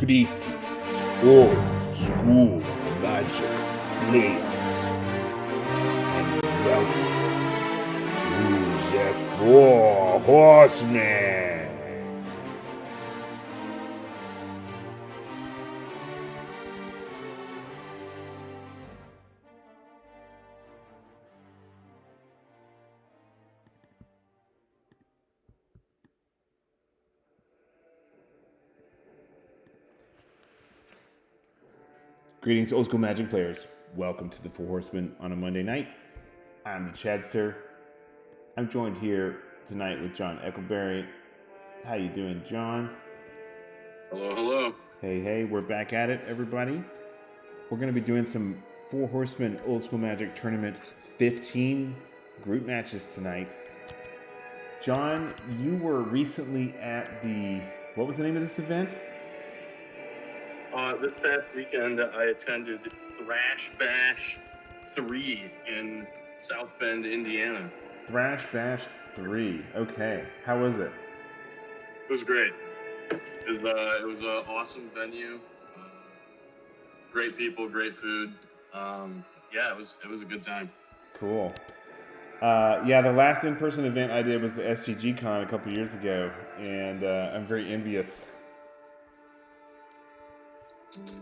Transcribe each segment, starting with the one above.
Greetings, old school magic players, and welcome to the Four Horsemen. Greetings, old school magic players. Welcome to the Four Horsemen on a Monday night. I'm the Chadster. I'm joined here tonight with John Eccleberry. How you doing, John? Hello, hello. Hey, we're back at it, everybody. We're going to be doing some Four Horsemen Old School Magic Tournament 15 group matches tonight. John, you were recently at what was the name of this event? This past weekend, I attended Thrash Bash 3 in South Bend, Indiana. Thrash Bash 3. Okay. How was it? It was great. It was an awesome venue. Great people, great food. It was a good time. Cool. The last in-person event I did was the SCG Con a couple years ago, and I'm very envious.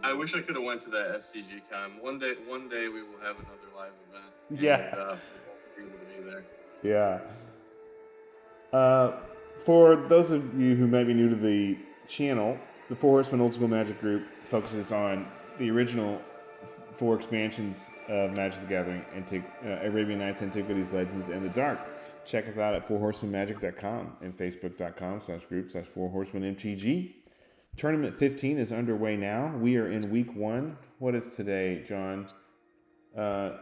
I wish I could have went to that SCG Con. One day we will have another live event. Yeah. And, be able to be there. Yeah. For those of you who might be new to the channel, the Four Horsemen Old School Magic Group focuses on the original 4 expansions of Magic the Gathering, Arabian Nights, Antiquities, Legends, and the Dark. Check us out at fourhorsemanmagic.com and facebook.com/group/fourhorsemanmtg. Tournament 15 is underway now. We are in week 1. What is today, John? The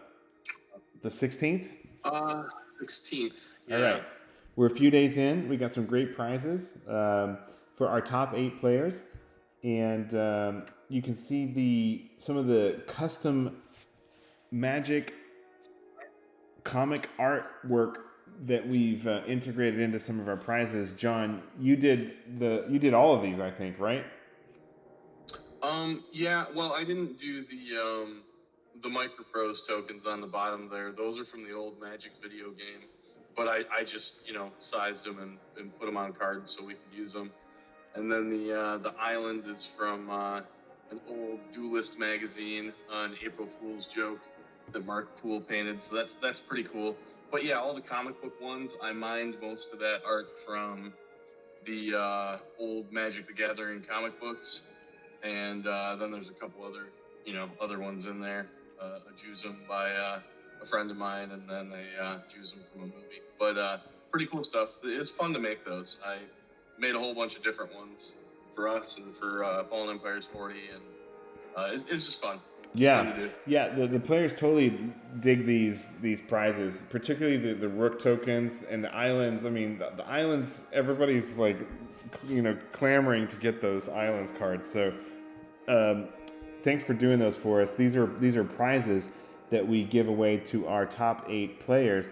16th? 16th. Yeah. All right. We're a few days in. We got some great prizes for our top 8 players. And you can see some of the custom Magic comic artwork that we've integrated into some of our prizes. John, you did all of these, I think, right? Well, I didn't do the MicroProse tokens on the bottom there. Those are from the old Magic video game, but I just sized them and put them on cards so we could use them. And then the island is from an old Duelist magazine, an April Fool's joke that Mark Poole painted. So that's pretty cool. But yeah, all the comic book ones, I mined most of that art from the old Magic the Gathering comic books. And then there's a couple other ones in there. A Jusum by a friend of mine, and then a Jusum from a movie. But pretty cool stuff. It's fun to make those. I made a whole bunch of different ones for us and for Fallen Empires 40, and it's just fun. The players totally dig these prizes, particularly the Rook tokens and the islands. I mean, the islands, everybody's like, clamoring to get those islands cards. So, thanks for doing those for us. These are prizes that we give away to our top 8 players.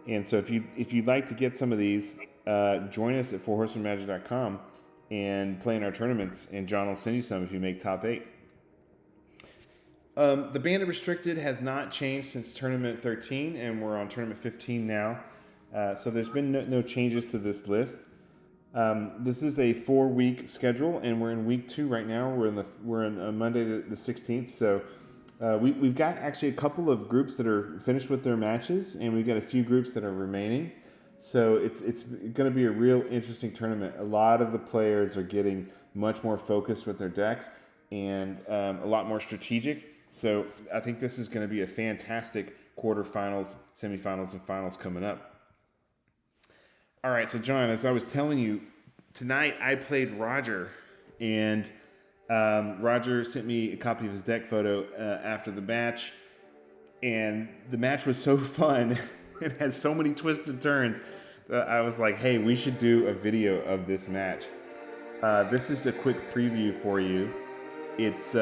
And so if you'd like to get some of these, join us at fourhorsemanmagic.com and play in our tournaments, and John will send you some if you make top 8. The Bandit Restricted has not changed since Tournament 13, and we're on Tournament 15 now. So there's been no changes to this list. This is a 4-week schedule, and we're in week 2 right now. We're in Monday the 16th. So we've got actually a couple of groups that are finished with their matches, and we've got a few groups that are remaining. So it's going to be a real interesting tournament. A lot of the players are getting much more focused with their decks and a lot more strategic. So I think this is going to be a fantastic quarterfinals, semifinals, and finals coming up. All right, so John, as I was telling you, tonight I played Roger, and Roger sent me a copy of his deck photo after the match, and the match was so fun. It has so many twisted turns that I was like, hey, we should do a video of this match. This is a quick preview for you. It's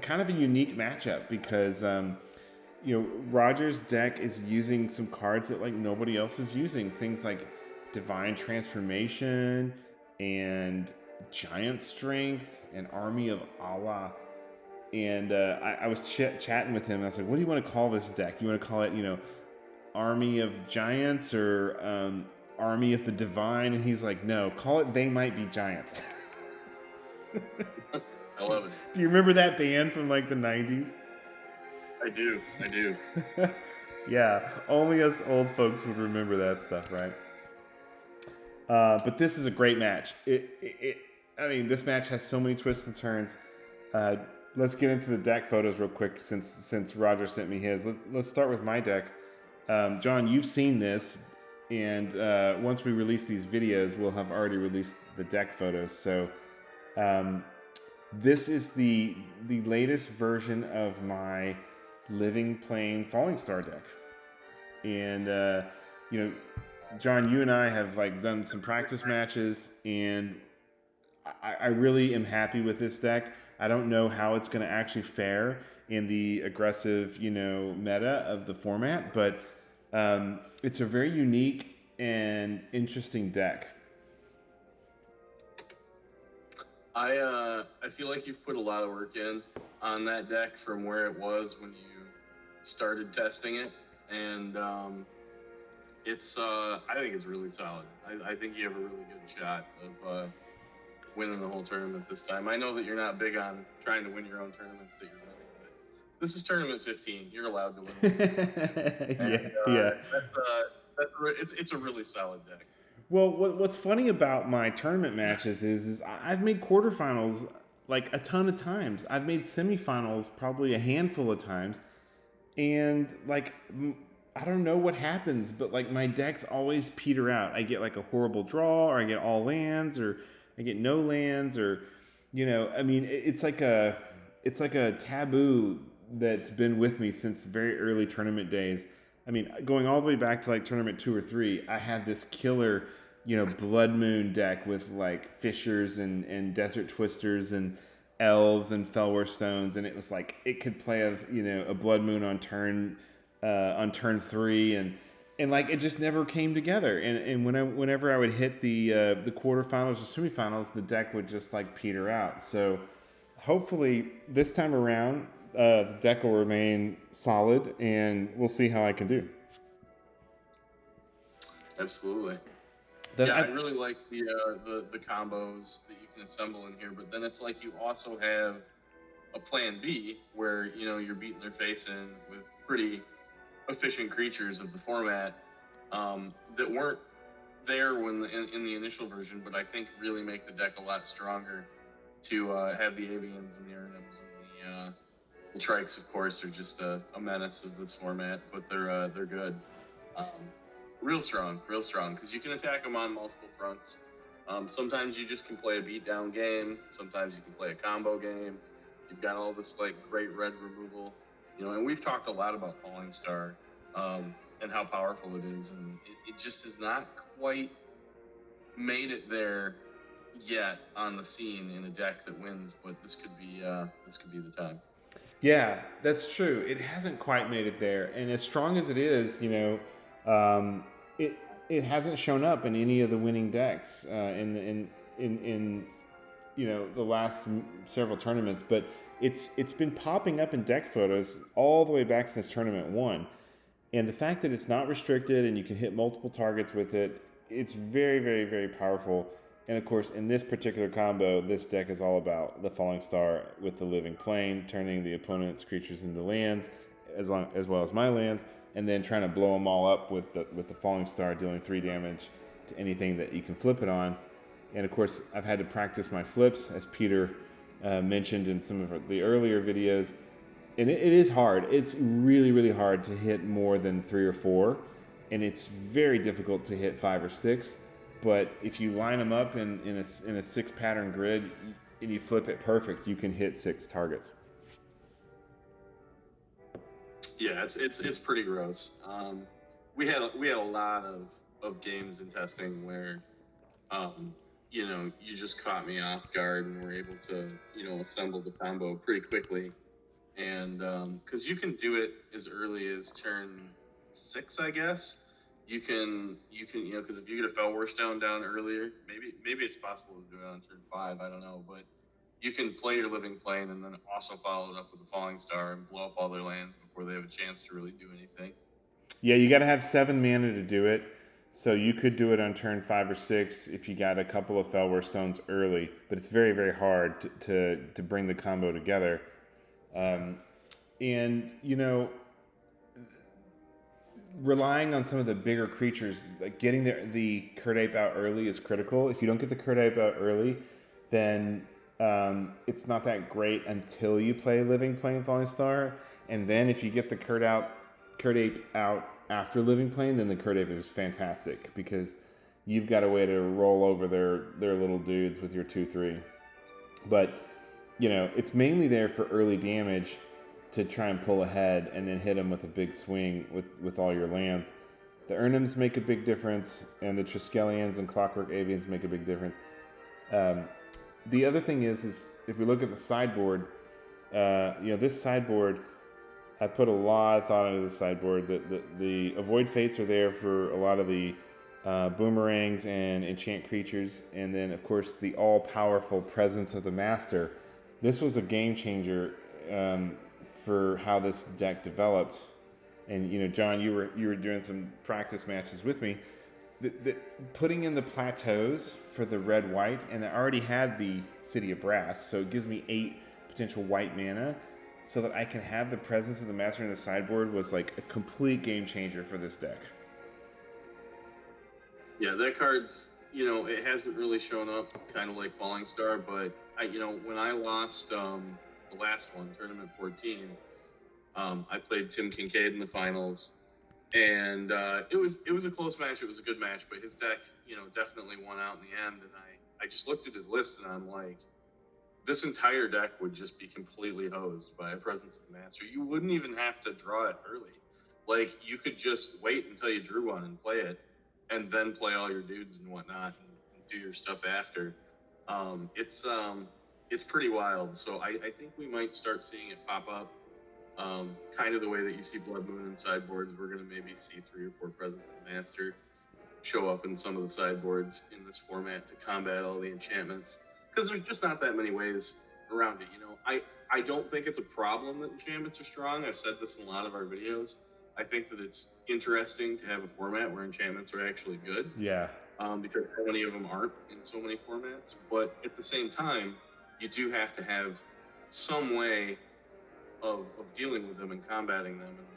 kind of a unique matchup because Roger's deck is using some cards that like nobody else is using. Things like Divine Transformation and Giant Strength, and Army of Allah. And I was chatting with him. And I was like, "What do you want to call this deck? You want to call it, Army of Giants or Army of the Divine?" And he's like, "No, call it They Might Be Giants." I love it. Do you remember that band from like the 90s? I do. Yeah, only us old folks would remember that stuff, right? But this is a great match. I mean, this match has so many twists and turns. Let's get into the deck photos real quick since Roger sent me his. Let's start with my deck. John, you've seen this, and once we release these videos, we'll have already released the deck photos. So this is the latest version of my Living Plane Falling Star deck. And, John, you and I have done some practice matches, and I really am happy with this deck. I don't know how it's going to actually fare in the aggressive, meta of the format, but it's a very unique and interesting deck. I feel like you've put a lot of work in on that deck from where it was when you started testing it, and I think it's really solid. I think you have a really good shot of winning the whole tournament this time. I know that you're not big on trying to win your own tournaments that you're winning, but this is tournament 15. You're allowed to win. It's a really solid deck. Well, what's funny about my tournament matches is I've made quarterfinals a ton of times. I've made semifinals probably a handful of times, and I don't know what happens, but my decks always peter out. I get a horrible draw, or I get all lands, or I get no lands, or I mean, it's like a taboo that's been with me since very early tournament days. I mean, going all the way back to tournament 2 or 3, I had this killer, Blood Moon deck with Fishers and Desert Twisters and Elves and Fellwar Stones, and it was it could play a Blood Moon on turn 3, and it just never came together. And whenever I would hit the quarterfinals or semifinals, the deck would just peter out. So hopefully this time around, the deck will remain solid, and we'll see how I can do. Absolutely. I really like the combos that you can assemble in here, but then it's you also have a plan B where you're beating their face in with pretty efficient creatures of the format that weren't there when in the initial version, but I think really make the deck a lot stronger to have the Avians and the Arnims and the Trikes, of course, are just a menace of this format, but they're good. Real strong, because you can attack them on multiple fronts. Sometimes you just can play a beatdown game. Sometimes you can play a combo game. You've got all this great red removal, and we've talked a lot about Falling Star and how powerful it is, and it just has not quite made it there yet on the scene in a deck that wins. But this could be the time. Yeah, that's true. It hasn't quite made it there, and as strong as it is, it hasn't shown up in any of the winning decks in the last several tournaments. But it's been popping up in deck photos all the way back since tournament 1, and the fact that it's not restricted and you can hit multiple targets with it, it's very, very, very powerful. And of course, in this particular combo, this deck is all about the Falling Star with the Living Plane, turning the opponent's creatures into lands, as well as my lands, and then trying to blow them all up with the Falling Star, dealing 3 damage to anything that you can flip it on. And of course, I've had to practice my flips, as Peter mentioned in some of the earlier videos. And it is hard. It's really, really hard to hit more than 3 or 4, and it's very difficult to hit 5 or 6. But if you line them up in a 6-pattern grid and you flip it perfect, you can hit 6 targets. Yeah, it's pretty gross. We had a lot of games in testing where, you just caught me off guard and were able to assemble the combo pretty quickly, and because you can do it as early as turn 6, I guess. because if you get a Fellwar Stone down earlier, maybe it's possible to do it on turn 5. I don't know, but you can play your Living Plane and then also follow it up with a Falling Star and blow up all their lands before they have a chance to really do anything. Yeah, you got to have 7 mana to do it. So you could do it on turn 5 or 6 if you got a couple of Fellwar Stones early, but it's very, very hard to bring the combo together. And, relying on some of the bigger creatures, like getting the Curd Ape out early is critical. If you don't get the Curd Ape out early, then it's not that great until you play Living Plane Falling Star. And then if you get the Curd Ape out after Living Plane, then the Curd Ape is fantastic because you've got a way to roll over their little dudes with your 2/3. But, it's mainly there for early damage to try and pull ahead and then hit them with a big swing with all your lands. The Urnums make a big difference, and the Triskelions and Clockwork Avians make a big difference. The other thing is if we look at the sideboard, this sideboard, I put a lot of thought into the sideboard. The Avoid Fates are there for a lot of the boomerangs and enchant creatures, and then of course the all-powerful Presence of the Master. This was a game changer for how this deck developed. And John, you were doing some practice matches with me. Putting in the plateaus for the red-white, and I already had the City of Brass, so it gives me 8 potential white mana, so that I can have the Presence of the Master in the sideboard was like a complete game changer for this deck. Yeah, that card's, it hasn't really shown up kind of like Falling Star, but when I lost the last one, Tournament 14, I played Tim Kincaid in the finals, and it was a close match. It was a good match, but his deck, definitely won out in the end. And I just looked at his list, and I'm like, this entire deck would just be completely hosed by a Presence of the Master. You wouldn't even have to draw it early. Like, you could just wait until you drew one and play it, and then play all your dudes and whatnot, and do your stuff after. It's pretty wild. So I think we might start seeing it pop up, kind of the way that you see Blood Moon in sideboards. We're going to maybe see 3 or 4 Presence of the Master show up in some of the sideboards in this format to combat all the enchantments, because there's just not that many ways around it. I don't think it's a problem that enchantments are strong. I've said this in a lot of our videos. I think that it's interesting to have a format where enchantments are actually good. Yeah. Because so many of them aren't in so many formats. But at the same time, you do have to have some way of dealing with them and combating them. And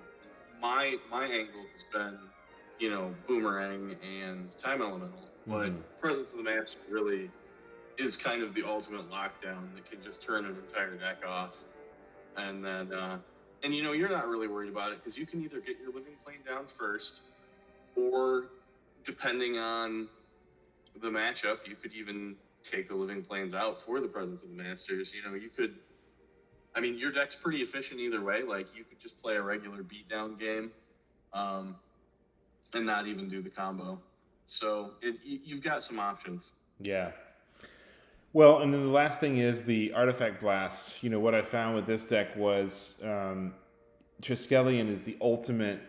my angle has been, Boomerang and Time Elemental. But Presence of the Master really is kind of the ultimate lockdown that can just turn an entire deck off. And then, you're not really worried about it because you can either get your Living Plane down first, or depending on the matchup, you could even take the Living Planes out for the Presence of the Masters. Your deck's pretty efficient either way. Like, you could just play a regular beatdown game and not even do the combo. So you've got some options. Yeah. Well, and then the last thing is the Artifact Blast. What I found with this deck was Triskelion is the ultimate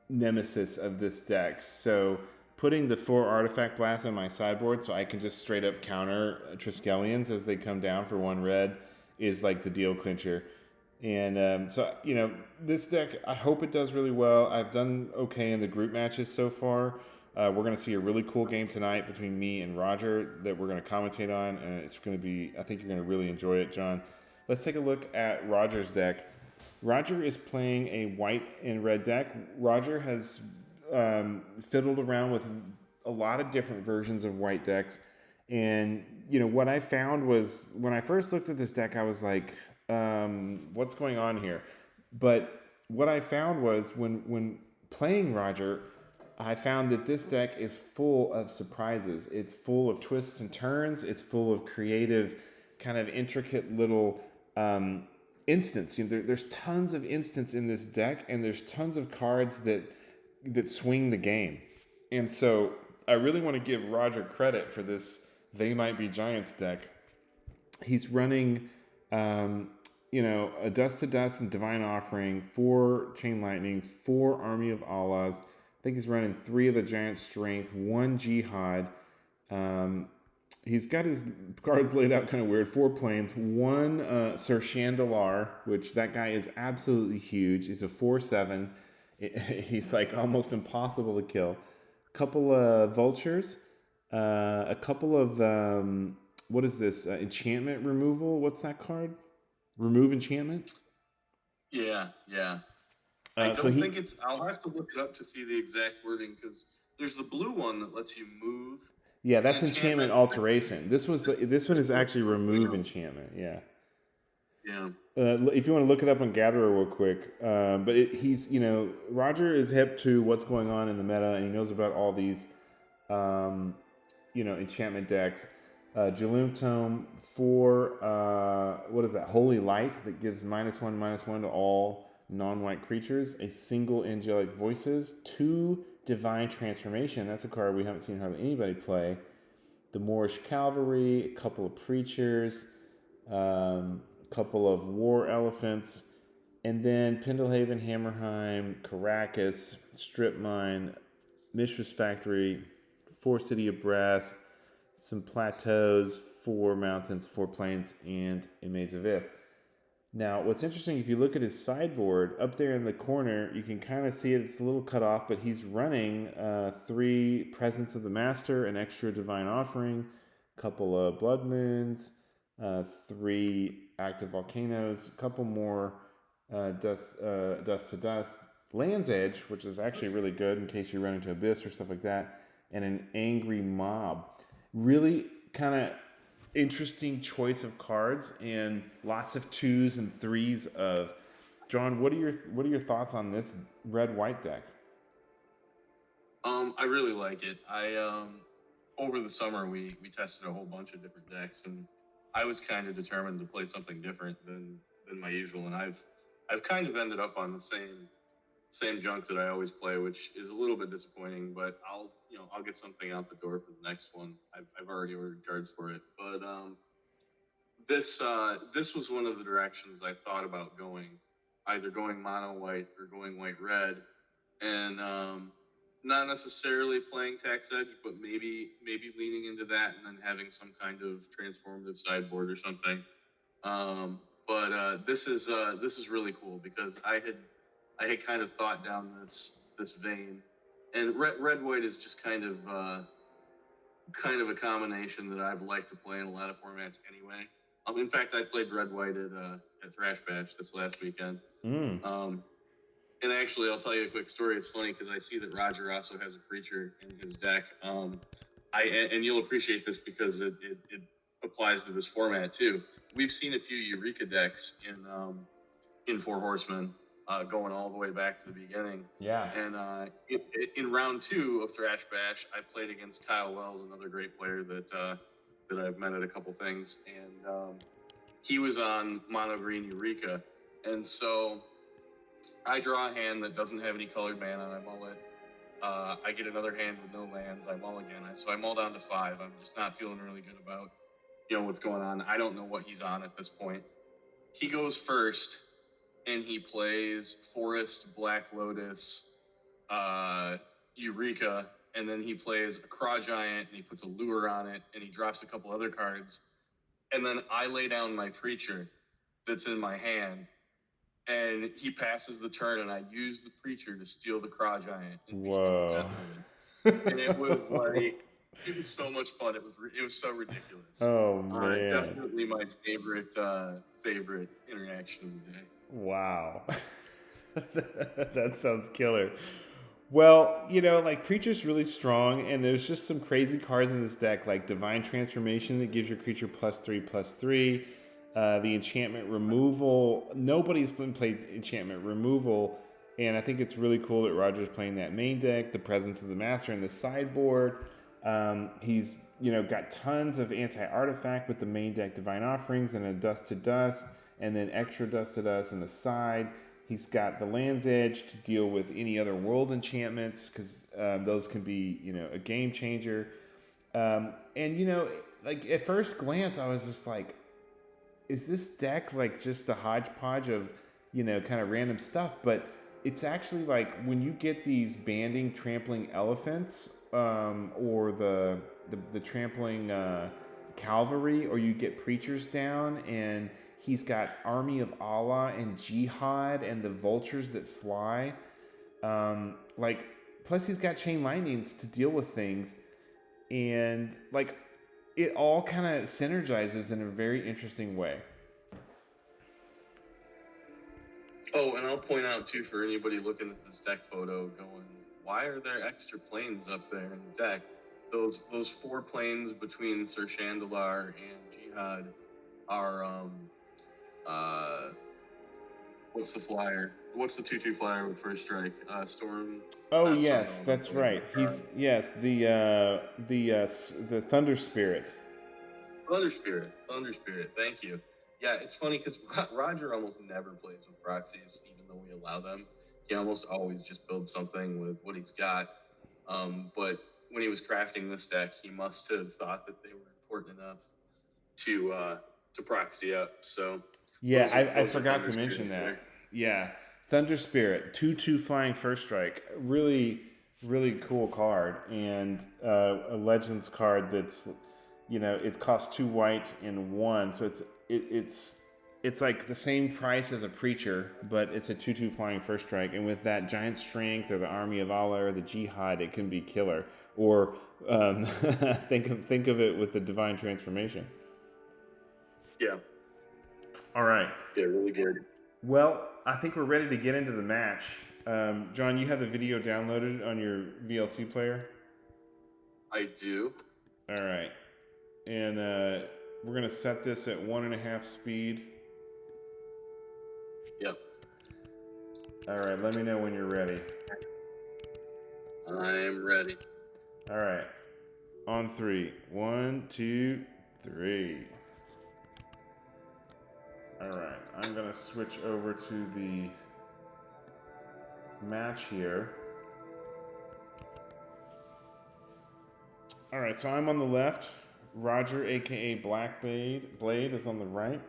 nemesis of this deck. So putting the 4 Artifact Blasts on my sideboard so I can just straight up counter Triskelions as they come down for 1 red is like the deal clincher. And this deck, I hope it does really well. I've done okay in the group matches so far. We're going to see a really cool game tonight between me and Roger that we're going to commentate on, and it's going to be, I think you're going to really enjoy it, John. Let's take a look at Roger's deck. Roger is playing a white and red deck. Roger has fiddled around with a lot of different versions of white decks, and what I found was when I first looked at this deck, I was like, what's going on here? But what I found was when playing Roger, I found that this deck is full of surprises. It's full of twists and turns. It's full of creative, kind of intricate little instants. There's tons of instants in this deck, and there's tons of cards that swing the game. And so I really want to give Roger credit for this They Might Be Giants deck. He's running, a Dust to Dust and Divine Offering, 4 Chain Lightnings, 4 Army of Allahs, think he's running 3 of the Giant Strength, 1 Jihad. He's got his cards laid out kind of weird. 4 planes, 1 Sir Chandelar, which that guy is absolutely huge. He's a 4/7. He's like almost impossible to kill. A couple of vultures, a couple of what is this? Enchantment removal. What's that card? Remove enchantment. Yeah. I don't think it's. I'll have to look it up to see the exact wording because there's the blue one that lets you move. Yeah, that's enchantment alteration. This one is actually remove enchantment. Yeah. Yeah. If you want to look it up on Gatherer real quick, but he's Roger is hip to what's going on in the meta, and he knows about all these, enchantment decks. Jalum Tome for what is that? Holy Light that gives -1/-1 to all non-white creatures. A single angelic voices. 2 Divine Transformation. That's a card we haven't seen hardly anybody play. The Moorish Cavalry, a couple of Preachers, couple of War Elephants, and then Pendelhaven, Hammerheim, Caracas, Strip Mine, Mishra's Factory, 4 City of Brass, some Plateaus, 4 Mountains, 4 Plains, and a Maze of Ith. Now, what's interesting, if you look at his sideboard, up there in the corner, you can kind of see it's a little cut off, but he's running 3 Presence of the Master, an extra Divine Offering, a couple of Blood Moons, 3 Active Volcanoes, a couple more Dust to Dust, Land's Edge, which is actually really good in case you run into Abyss or stuff like that, and an Angry Mob. Really kind of interesting choice of cards and lots of 2s and 3s of John. What are your thoughts on this red-white deck? I really like it. I over the summer we tested a whole bunch of different decks, and I was kind of determined to play something different than my usual, and I've kind of ended up on the same junk that I always play, which is a little bit disappointing, but I'll get something out the door for the next one. I've already ordered cards for it, but this was one of the directions I thought about going, either going mono white or going white red, and not necessarily playing Tax Edge, but maybe leaning into that and then having some kind of transformative sideboard or something. But this is really cool because I had kind of thought down this vein, and red white is just kind of a combination that I've liked to play in a lot of formats anyway. In fact, I played red white at Thrash Bash this last weekend. And actually, I'll tell you a quick story. It's funny because I see that Roger also has a Preacher in his deck. And you'll appreciate this because it applies to this format too. We've seen a few Eureka decks in Four Horsemen. Going all the way back to the beginning. Yeah. And in round 2 of Thrash Bash, I played against Kyle Wells, another great player that I've met at a couple things, and he was on mono green Eureka, and so I draw a hand that doesn't have any colored mana, and I mull it. I get another hand with no lands, I mull again. So I mull down to 5. I'm just not feeling really good about what's going on. I don't know what he's on at this point. He goes first. And he plays Forest, Black Lotus, Eureka, and then he plays a Craw Giant, and he puts a Lure on it, and he drops a couple other cards. And then I lay down my Preacher that's in my hand, and he passes the turn, and I use the Preacher to steal the Craw Giant. Whoa. And it was like, it was so much fun. It was so ridiculous. Oh, man. Definitely my favorite interaction of the day. Wow. That sounds killer. Well, Preacher's really strong, and there's just some crazy cards in this deck, like Divine Transformation that gives your creature +3/+3. The enchantment removal. Nobody's been played enchantment removal, and I think it's really cool that Roger's playing that main deck, the Presence of the Master in the sideboard. He's got tons of anti-artifact with the main deck Divine Offerings and a Dust to Dust, and then extra Dust to Dust in the side. He's got the Land's Edge to deal with any other world enchantments, because those can be, a game changer. And, at first glance, I was just like, is this deck like just a hodgepodge of, kind of random stuff? But it's actually like when you get these banding trampling elephants, or the trampling cavalry, or you get preachers down, and he's got Army of Allah and Jihad and the vultures that fly. Like, plus he's got chain lightnings to deal with things, and like it all kind of synergizes in a very interesting way. Oh, and I'll point out too, for anybody looking at this deck photo going, why are there extra planes up there in the deck? Those 4 planes between Sir Chandalar and Jihad are what's the flyer? What's the 2/2 flyer with first strike? Storm. Oh yes, that's right. He's the Thunder Spirit. Thunder Spirit. Thank you. Yeah, it's funny because Roger almost never plays with proxies, even though we allow them. He almost always just builds something with what he's got. But when he was crafting this deck, he must have thought that they were important enough to proxy up. So yeah, I forgot to mention that. There. Yeah, Thunder Spirit, 2/2 flying first strike, really cool card, and a Legends card that's, you know, it costs 2 white and 1, so it's like the same price as a Preacher, but it's a 2/2 flying first strike, and with that giant strength or the Army of Allah or the Jihad, it can be killer. Or think of it with the Divine Transformation. Yeah. All right. Yeah, really good. Well, I think we're ready to get into the match. John, you have the video downloaded on your VLC player? I do. All right. And we're going to set this at 1.5 speed. Yep. All right, let me know when you're ready. I'm ready. All right. On 3. 1, 2, 3. All right. I'm going to switch over to the match here. All right, so I'm on the left. Roger, aka Black Blade, is on the right.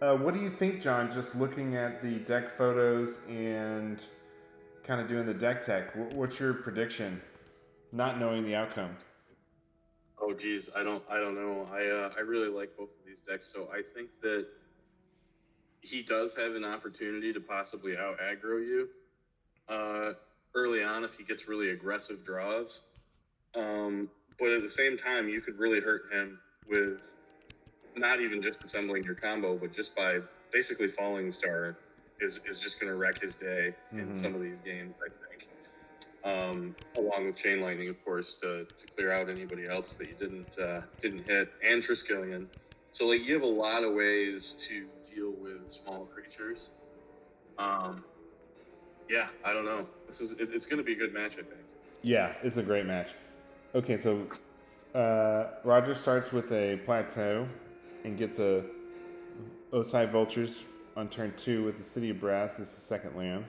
What do you think, John, just looking at the deck photos and kind of doing the deck tech? What's your prediction, not knowing the outcome? Oh, geez, I don't know. I really like both of these decks, so I think that he does have an opportunity to possibly out-aggro you early on if he gets really aggressive draws. But at the same time, you could really hurt him with not even just assembling your combo, but just by basically Falling Star is just going to wreck his day in some of these games, I think. Along with Chain Lightning, of course, to clear out anybody else that you didn't hit, and Triskelion. So like you have a lot of ways to deal with small creatures. Yeah, I don't know. It's going to be a good match, I think. Yeah, it's a great match. Okay, so Roger starts with a Plateau and gets a Osai Vultures on turn 2 with the City of Brass as the second land.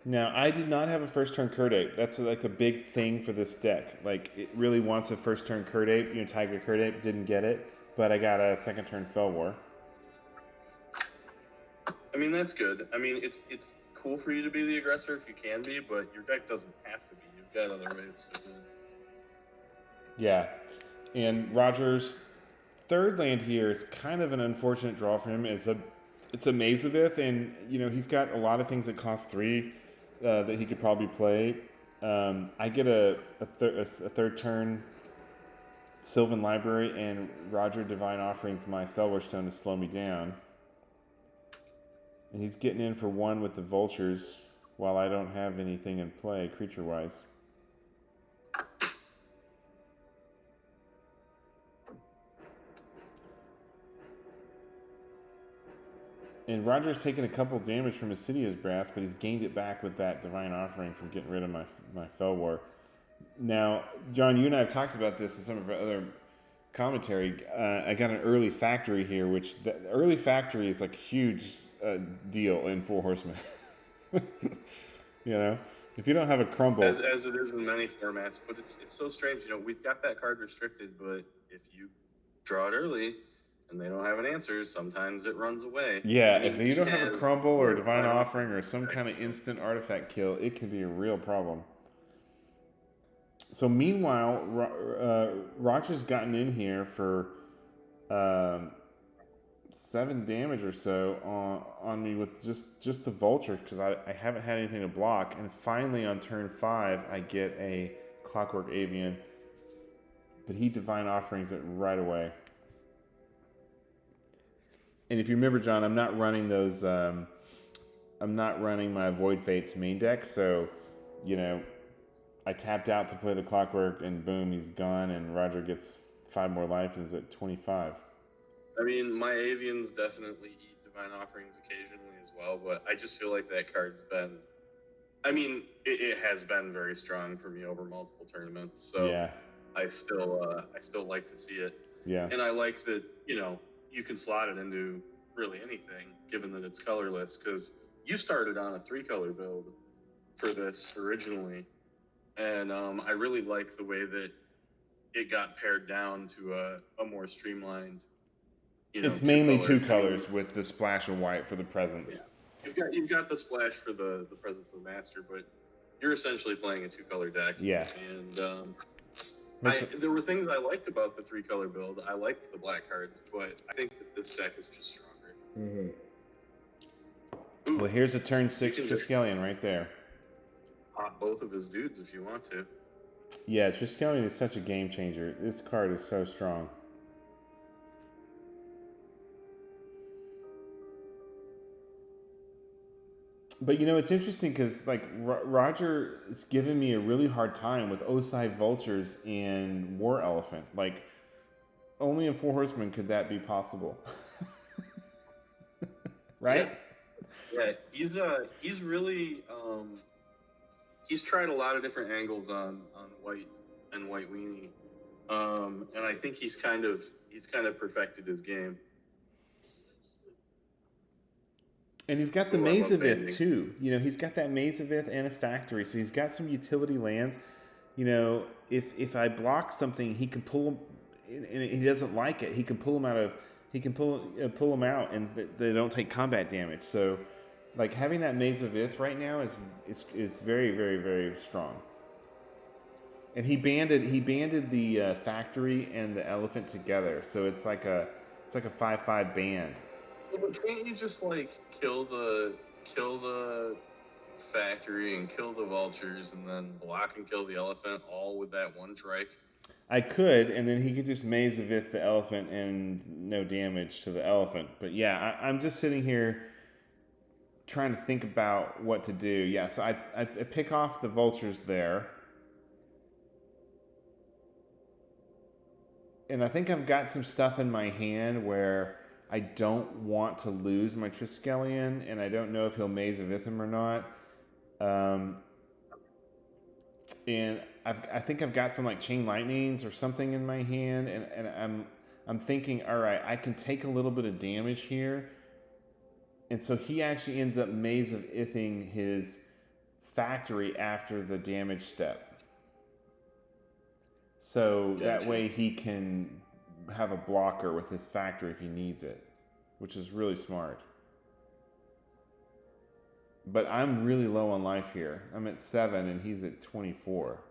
Now, I did not have a first turn Curd Ape. That's like a big thing for this deck. Like, it really wants a first turn Curd Ape. You know, Tiger Curd Ape didn't get it, but I got a second turn Fell War. I mean, that's good. I mean, it's cool for you to be the aggressor if you can be, but your deck doesn't have to be. You've got other ways to do it. Yeah. And Roger's third land here is kind of an unfortunate draw for him. It's a Mazavith, and, you know, he's got a lot of things that cost 3 that he could probably play. I get a third turn Sylvan Library, and Roger Divine Offerings my Fellwar Stone to slow me down. And he's getting in for 1 with the Vultures while I don't have anything in play creature-wise. And Roger's taken a couple damage from his City of Brass, but he's gained it back with that Divine Offering from getting rid of my Fell War. Now, John, you and I have talked about this in some of our other commentary. I got an early factory here, which the early factory is like a huge deal in Four Horsemen. You know, if you don't have a crumble, as it is in many formats, but it's so strange. You know, we've got that card restricted, but if you draw it early, and they don't have an answer, sometimes it runs away. Yeah, I mean, if you don't have a crumble or a divine offering or some artifact kind of kill. instant artifact kill, it can be a real problem. So meanwhile, Roger's gotten in here for 7 damage or so on me with just the vulture, because I haven't had anything to block. And finally on turn 5, I get a Clockwork Avian, but he divine offerings it right away. And if you remember, John, I'm not running those. I'm not running my Void Fates main deck, so I tapped out to play the Clockwork, and boom, he's gone, and Roger gets 5 more life and is at 25. I mean, my Avians definitely eat divine offerings occasionally as well, but I just feel like that card's been. I mean, it has been very strong for me over multiple tournaments, so Yeah. I still like to see it. Yeah. And I like that you can slot it into really anything, given that it's colorless. Because you started on a 3-color build for this originally, and I really like the way that it got pared down to a more streamlined. It's mainly 2 colors with the splash of white for the presence. Yeah. You've got the splash for the presence of the master, but you're essentially playing a 2-color deck. Yeah. And there were things I liked about the 3-color build. I liked the black cards, but I think that this deck is just stronger. Mm-hmm. Well, here's a turn 6 Triskelion right there. Pop both of his dudes if you want to. Yeah, Triskelion is such a game changer. This card is so strong. But it's interesting because Roger is giving me a really hard time with Osai Vultures and War Elephant. Like, only in Four Horsemen could that be possible. Right? Yeah, he's really he's tried a lot of different angles on white and white weenie, and I think he's kind of perfected his game. And he's got the Maze of Ith too. He's got that Maze of Ith and a factory, so he's got some utility lands. If I block something, he can pull them, and he doesn't like it. He can pull them out of. He can pull them out, and they don't take combat damage. So, having that Maze of Ith right now is very, very, very strong. And he banded the factory and the elephant together, so it's like a 5/5 band. But can't you just kill the factory and kill the vultures and then block and kill the elephant all with that one trike? I could, and then he could just Maze of Ith the elephant and no damage to the elephant. But yeah, I'm just sitting here trying to think about what to do. Yeah, so I pick off the vultures there. And I think I've got some stuff in my hand where I don't want to lose my Triskelion, and I don't know if he'll Maze of Ith him or not. And I think I've got some Chain Lightnings or something in my hand, and I'm thinking, all right, I can take a little bit of damage here. And so he actually ends up Maze of Ithing his factory after the damage step. So that way he can have a blocker with his factory if he needs it, which is really smart. But I'm really low on life here. I'm at 7 and he's at 24.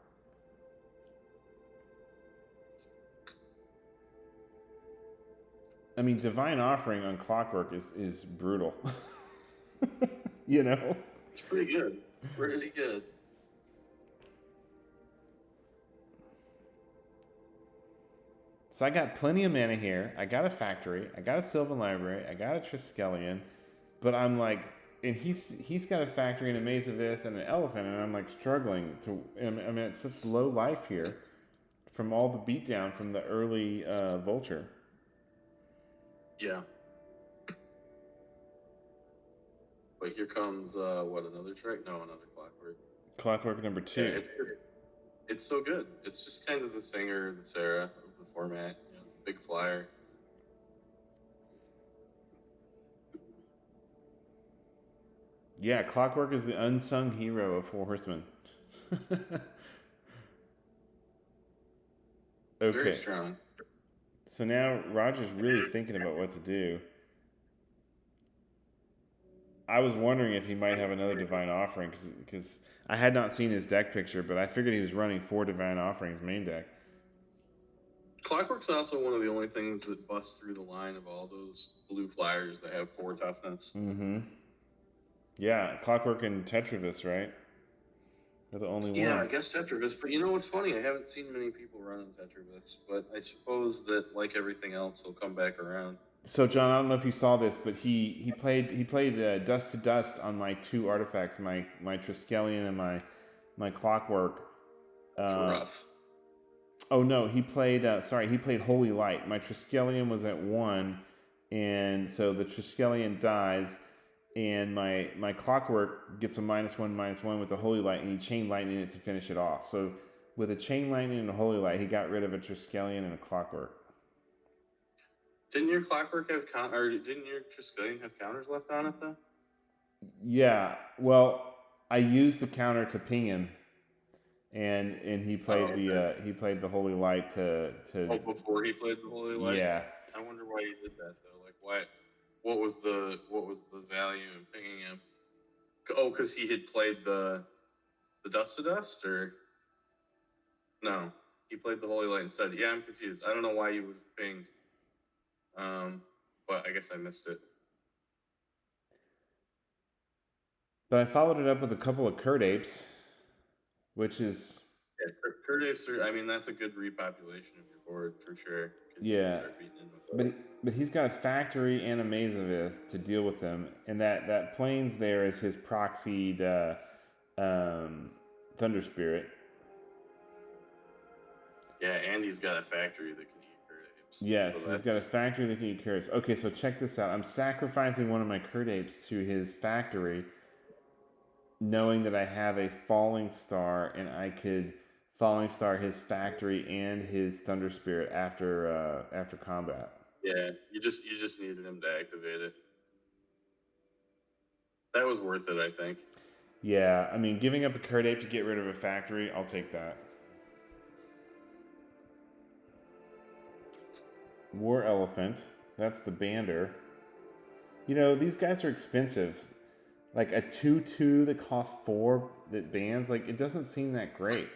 I mean, Divine Offering on Clockwork is brutal. It's pretty good. Pretty good. So I got plenty of mana here. I got a factory. I got a Sylvan Library. I got a Triskelion. But I'm and he's got a factory and a Maze of Ith and an elephant, and I'm struggling to. I'm at such low life here from all the beatdown from the early Vulture. Yeah. But here comes another trick? No, another Clockwork. Clockwork number 2. Yeah, it's so good. It's just kind of the Singer, the Sarah of the format. Big flyer. Yeah, Clockwork is the unsung hero of Four Horsemen. It's very strong. So now Roger's really thinking about what to do. I was wondering if he might have another Divine Offering, because I had not seen his deck picture, but I figured he was running 4 Divine Offerings main deck. Clockwork's also one of the only things that busts through the line of all those blue flyers that have 4 toughness. Mm-hmm. Yeah, Clockwork and Tetravis, right? They're the only ones. Yeah, I guess Tetravis. But you know what's funny? I haven't seen many people running Tetravis, but I suppose that, like everything else, he'll come back around. So John, I don't know if you saw this, but he played Dust to Dust on my 2 artifacts, my Triskelion and my Clockwork. Rough. Oh no, he played Holy Light. My Triskelion was at 1, and so the Triskelion dies, and my Clockwork gets a -1/-1 with the Holy Light, and he Chain Lightning it to finish it off. So with a Chain Lightning and a Holy Light, he got rid of a Triskelion and a Clockwork. Didn't your Clockwork have didn't your Triskelion have counters left on it though? Yeah, well, I used the counter to ping him, and he played he played the Holy Light to. Oh, before he played the Holy Light. Yeah. I wonder why he did that though. Like, why? What was the value in pinging him? Oh, because he had played the Dust to Dust, or no? He played the Holy Light instead. Yeah, I'm confused. I don't know why you would have pinged. But I guess I missed it. But I followed it up with a couple of Curd Apes, which is... Yeah, Curd Apes are, I mean, that's a good repopulation of your board for sure. Yeah, but he's got a Factory and a Mazavith to deal with them, and that Plains there is his proxied Thunder Spirit. Yeah, and he's got a Factory that can eat Curd Apes. Yes, so he's got a Factory that can eat Curd Apes. Okay, so check this out. I'm sacrificing one of my Curd Apes to his Factory, knowing that I have a Falling Star, and I could Falling Star his Factory and his Thunder Spirit after combat. Yeah, you just needed him to activate it. That was worth it, I think. Yeah, I mean, giving up a Curd Ape to get rid of a Factory, I'll take that. War Elephant, that's the Bander. You know, these guys are expensive. Like a 2/2 that costs 4 that bans, like, it doesn't seem that great.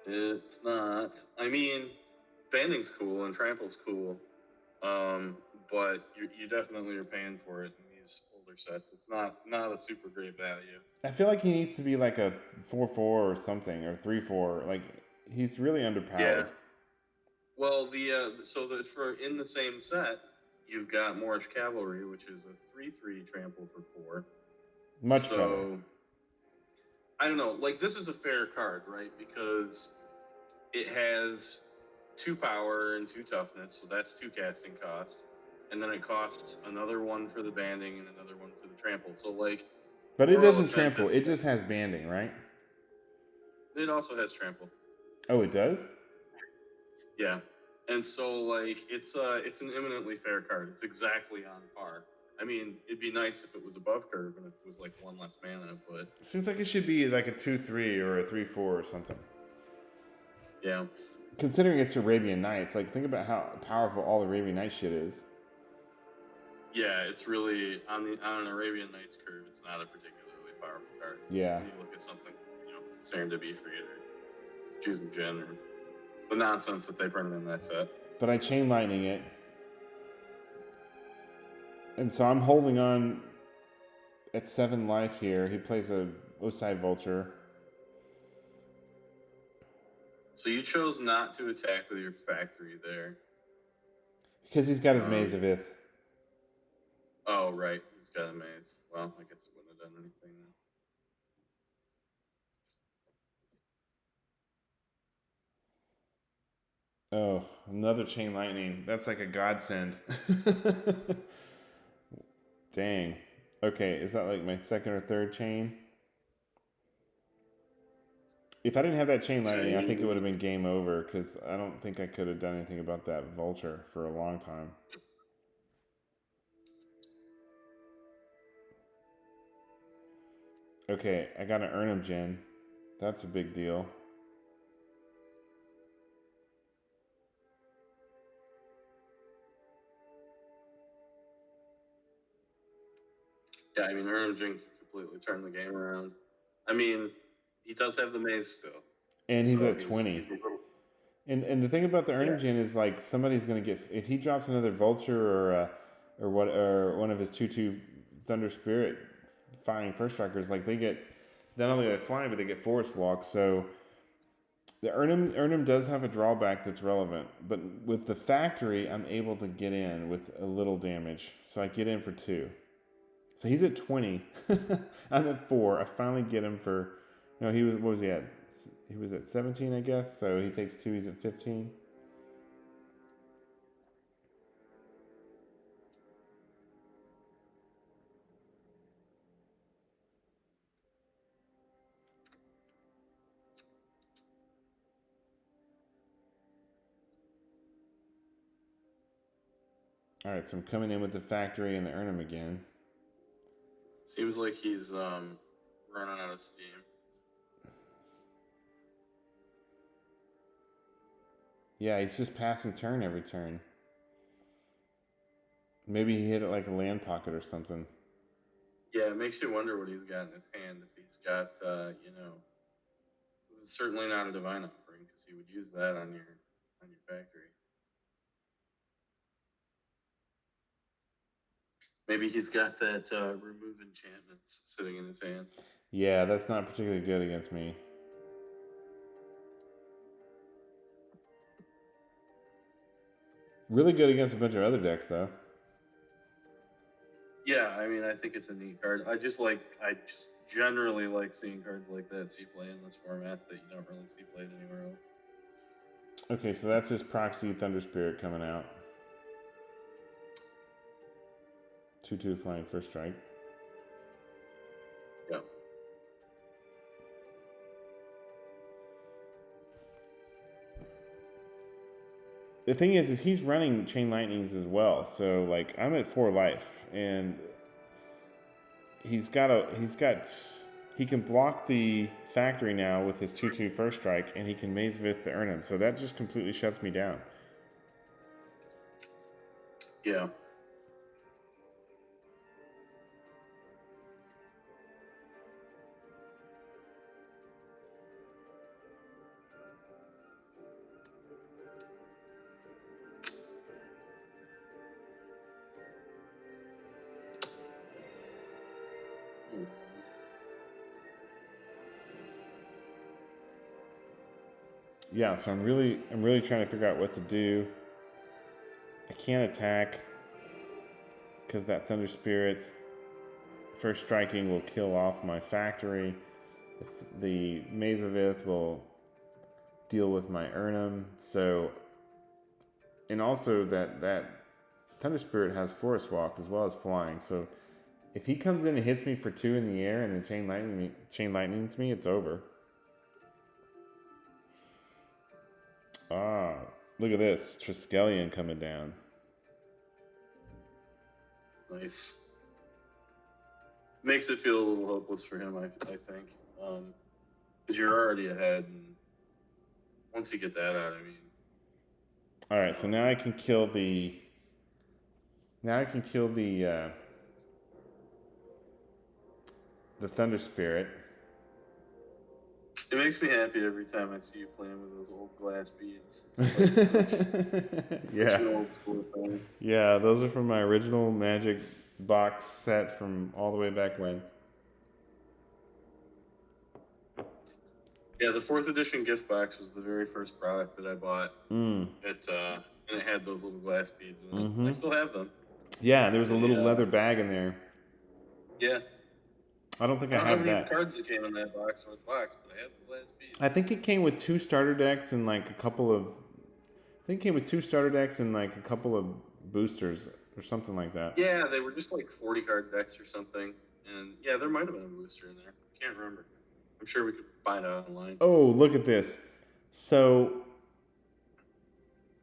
It's not. I mean, banding's cool and trample's cool, but you definitely are paying for it in these older sets. It's not a super great value. I feel like he needs to be like a 4/4 or something, or 3/4. Like, he's really underpowered. Yeah. Well, for in the same set, you've got Moorish Cavalry, which is a 3/3 trample for 4. Much better. I don't know. Like, this is a fair card, right? Because it has 2 power and 2 toughness, so that's 2 casting cost, and then it costs another 1 for the banding and another 1 for the trample. So, like, but it doesn't trample. It just has banding, right? It also has trample. Oh, it does? Yeah. And so, like, it's an eminently fair card. It's exactly on par. I mean, it'd be nice if it was above curve and if it was like 1 less mana, but seems like it should be like a 2/3 or a 3/4 or something. Yeah. Considering it's Arabian Nights, like, think about how powerful all the Arabian Nights shit is. Yeah, it's really on an Arabian Nights curve. It's not a particularly powerful card. Yeah. You look at something, Serendipity Free or Choose Gen or the nonsense that they printed in that set. But I Chain Lightning it. And so I'm holding on at 7 life here. He plays a Osai Vulture. So you chose not to attack with your Factory there. Because he's got his Maze of Ith. Oh, right. He's got a maze. Well, I guess it wouldn't have done anything then. Oh, another Chain Lightning. That's like a godsend. Dang. Okay, is that like my 2nd or 3rd chain? If I didn't have that Chain Lightning, I think it would have been game over, because I don't think I could have done anything about that Vulture for a long time. Okay, I got an Urnham Gen. That's a big deal. Yeah, I mean, Ermjing can completely turn the game around. I mean, he does have the maze still. And he's So at 20. he's a little, And the thing about the yeah. Ermjing is like somebody's gonna get, if he drops another vulture or one of his 2/2 Thunder Spirit flying first strikers, like they get not only they flying but they get forest walk. So the Erhnam does have a drawback that's relevant, but with the factory, I'm able to get in with a little damage, so I get in for 2. So he's at 20. I'm at 4. I finally get him for. No, he was. What was he at? He was at 17, I guess. So he takes 2. He's at 15. All right, so I'm coming in with the factory and the Erhnam again. Seems like he's running out of steam. Yeah, he's just passing turn every turn. Maybe he hit it like a land pocket or something. Yeah, it makes you wonder what he's got in his hand. If he's got, it's certainly not a divine offering because he would use that on your factory. Maybe he's got that remove enchantments sitting in his hand. Yeah, that's not particularly good against me. Really good against a bunch of other decks, though. Yeah, I mean, I think it's a neat card. I just generally like seeing cards like that see play in this format that you don't really see played anywhere else. Okay, so that's his Proxy Thunder Spirit coming out. 2/2 flying first strike. Yeah. The thing is he's running Chain Lightnings as well. So like I'm at 4 life, and he can block the factory now with his 2/2 first strike, and he can Maze Vith the Erhnam. So that just completely shuts me down. Yeah. Yeah, so I'm really trying to figure out what to do. I can't attack because that Thunder Spirit first striking will kill off my factory. The Maze of Ith will deal with my Erhnam. So, and also that Thunder Spirit has Forest Walk as well as flying. So if he comes in and hits me for 2 in the air and then chain lightnings me, it's over. Ah, look at this. Triskelion coming down. Nice. Makes it feel a little hopeless for him, I think. Because you're already ahead, and once you get that out, I mean. All right, so now I can kill the. The Thunder Spirit. It makes me happy every time I see you playing with those old glass beads. Yeah. It's an old school thing. Yeah, those are from my original Magic box set from all the way back when. Yeah, the 4th edition gift box was the very first product that I bought. And it had those little glass beads in it. Mm-hmm. I still have them. Yeah, there was a little leather bag in there. Yeah. I don't think I have that. The cards that came in that box or the box, but I have the glass beads. I think it came with 2 starter decks and like a couple of. I think it came with 2 starter decks and like a couple of boosters or something like that. Yeah, they were just like 40 card decks or something, and yeah, there might have been a booster in there. I can't remember. I'm sure we could find out online. Oh, look at this! So,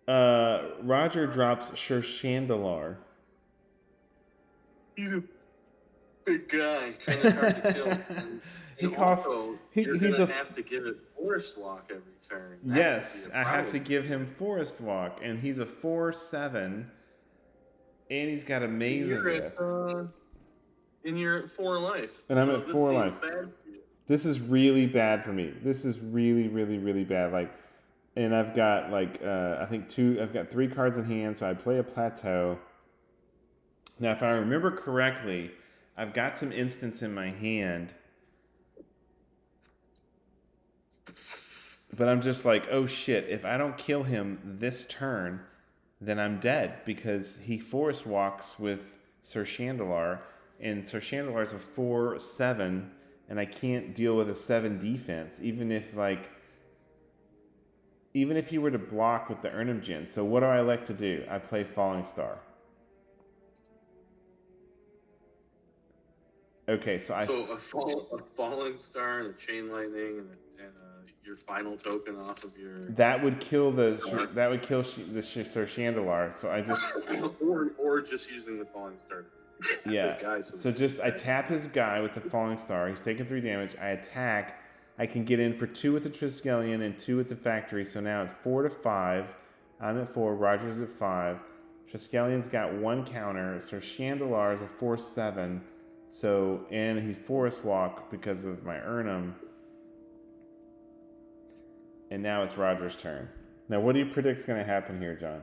Roger drops Sher-Shandalar. He's a big guy, kind of hard to kill. You're gonna have to give it Forest Walk every turn. Yes, I have to give him Forest Walk, and he's a 4/7, and he's got a Maze of it. And you're at 4 life. And I'm at 4 life. Bad for you. This is really bad for me. This is really, really, really bad. Like, and I've got like I've got 3 cards in hand, so I play a plateau. Now, if I remember correctly, I've got some instants in my hand, but I'm just like, oh shit! If I don't kill him this turn, then I'm dead because he forest walks with Sir Chandelar, and Sir Chandelar is a 4/7, and I can't deal with a 7 defense, even if you were to block with the Ernemgen. So what do I like to do? I play Falling Star. Okay, so a falling star and a chain lightning and your final token off of your that would kill the Sir Chandelar. So I just or just using the falling star. Yeah. So just I tap his guy with the falling star. He's taking 3 damage. I attack. I can get in for 2 with the Triskelion and 2 with the factory. So now it's 4-5. I'm at 4. Roger's at 5. Triskelion's got 1 counter. Sir Chandelar is a 4/7. So, and he's Forest Walk because of my Ernem. And now it's Roger's turn. Now, what do you predict is going to happen here, John?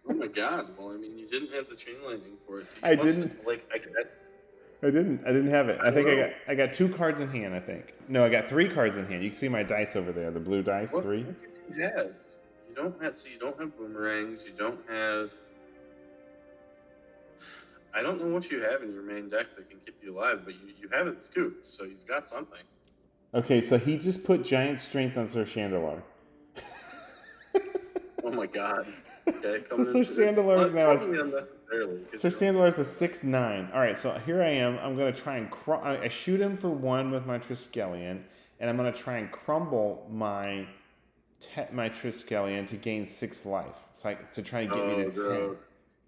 Oh my God! Well, I mean, you didn't have the chain lightning for it. So I didn't. I didn't have it. I got 2 cards in hand. I think. No, I got 3 cards in hand. You can see my dice over there. The blue dice, 3. Yeah. You don't have boomerangs. You don't have. I don't know what you have in your main deck that can keep you alive, but you haven't scooped, so you've got something. Okay, so he just put giant strength on Sir Chandelar. Oh my God. Okay, so Sir Chandelar is now Sir Sir Chandelar is a 6/9. All right, so here I am. I'm going to try and I shoot him for 1 with my Triskelion, and I'm going to try and crumble my Triskelion to gain 6 life. So to try to get me to 10.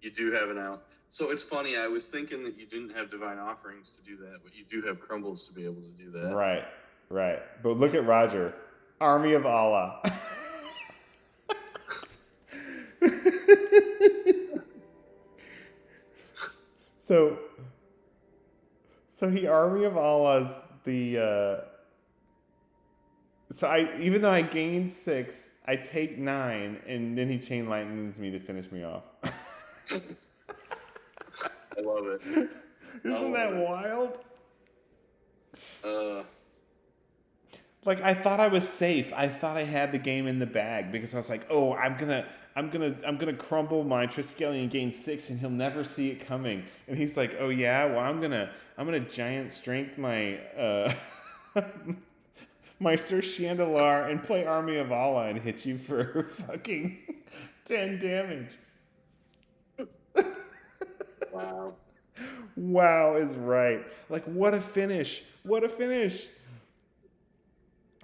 You do have an out. So it's funny, I was thinking that you didn't have Divine Offerings to do that, but you do have Crumbles to be able to do that. Right. But look at Roger. Army of Allah. So he Army of Allah's the so even though I gained 6, I take 9, and then he chain lightnings me to finish me off. I love it. Isn't that wild? Like, I thought I was safe. I thought I had the game in the bag because I was like, oh, I'm gonna crumble my Triskelion and gain 6, and he'll never see it coming. And he's like, oh yeah, well I'm gonna giant strength my my Sir Chandelar and play Army of Allah and hit you for fucking 10 damage. Wow. Wow is right. Like, what a finish. What a finish.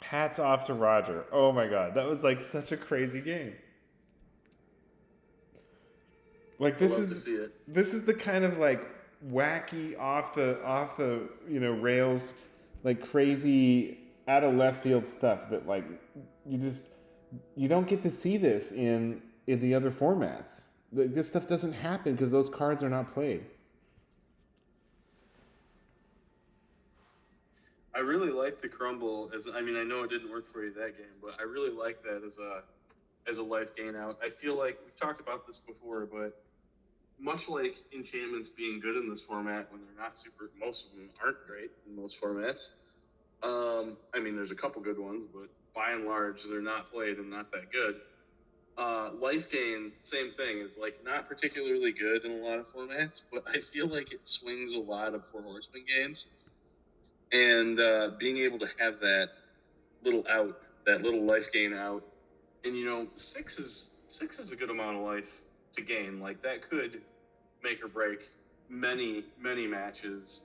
Hats off to Roger. Oh my God. That was like such a crazy game. Like, this is the kind of like wacky off the rails, like crazy out of left field stuff that like you don't get to see this in the other formats. This stuff doesn't happen because those cards are not played. I really like the crumble I know it didn't work for you that game, but I really like that as a life gain out. I feel like we've talked about this before, but much like enchantments being good in this format when they're not super, most of them aren't great in most formats. There's a couple good ones, but by and large, they're not played and not that good. Life gain, same thing, is like not particularly good in a lot of formats, but I feel like it swings a lot of Four Horsemen games. And being able to have that little out, that little life gain out, and 6 is a good amount of life to gain. Like, that could make or break many matches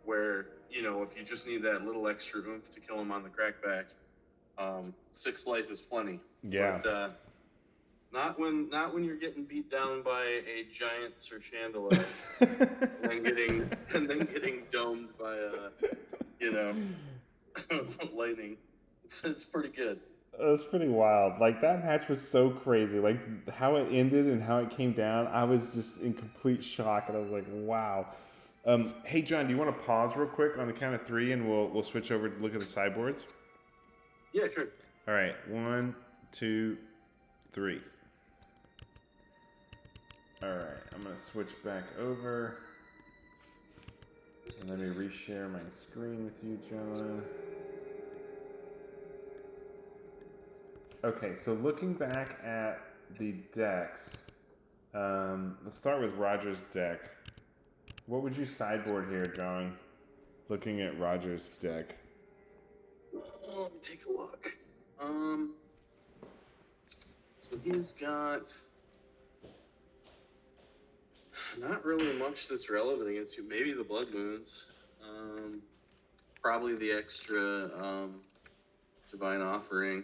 where, if you just need that little extra oomph to kill him on the crackback, 6 life is plenty. Yeah. But not when you're getting beat down by a giant Sir Chandelar and then getting domed by lightning. It's pretty good. It was pretty wild. Like, that match was so crazy. Like, how it ended and how it came down, I was just in complete shock, and I was like, wow. Hey John, do you want to pause real quick on the count of three, and we'll switch over to look at the sideboards? Yeah, sure. All right, 1, 2, 3. All right, I'm gonna switch back over, and let me reshare my screen with you, John. Okay, so looking back at the decks, let's start with Roger's deck. What would you sideboard here, John? Looking at Roger's deck. Let me take a look. So he's got not really much that's relevant against you. Maybe the Blood Moons. Probably the extra Divine Offering.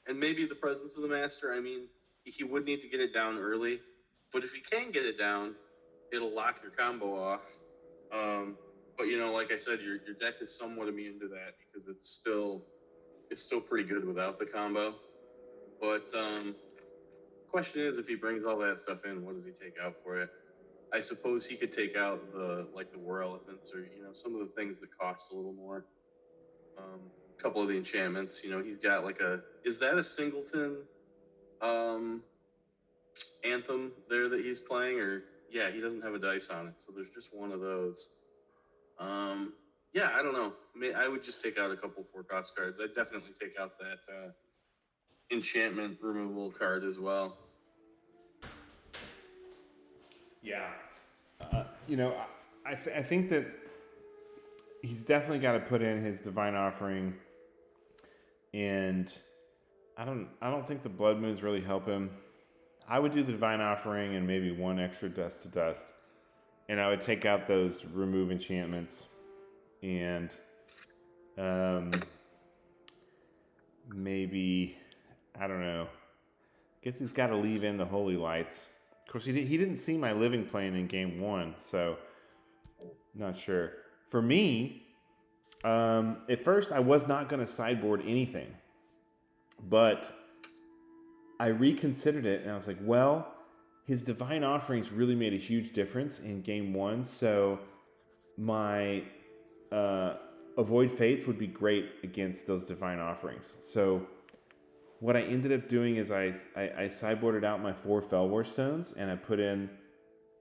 And maybe the Presence of the Master. I mean, he would need to get it down early. But if he can get it down, it'll lock your combo off. But you know, like I said, your deck is somewhat immune to that because it's still pretty good without the combo. But question is, if he brings all that stuff in, what does he take out for it? I suppose he could take out the War Elephants, or some of the things that cost a little more. A couple of the enchantments. He's got is that a singleton anthem there that he's playing, or yeah, he doesn't have a dice on it, so there's just one of those. Yeah, I don't know. I would just take out a couple 4-cost cards. I'd definitely take out that enchantment removal card as well. Yeah. I think that he's definitely got to put in his Divine Offering, and I don't think the Blood Moons really help him. I would do the Divine Offering and maybe one extra Dust to Dust, and I would take out those remove enchantments, and maybe, I don't know. Guess he's got to leave in the Holy Lights. Of course, he didn't see my living plane in game 1, so not sure. For me, at first I was not going to sideboard anything, but I reconsidered it, and I was like, well, his Divine Offerings really made a huge difference in game 1, so my Avoid Fates would be great against those Divine Offerings. So what I ended up doing is I sideboarded out my 4 Felwar Stones, and I put in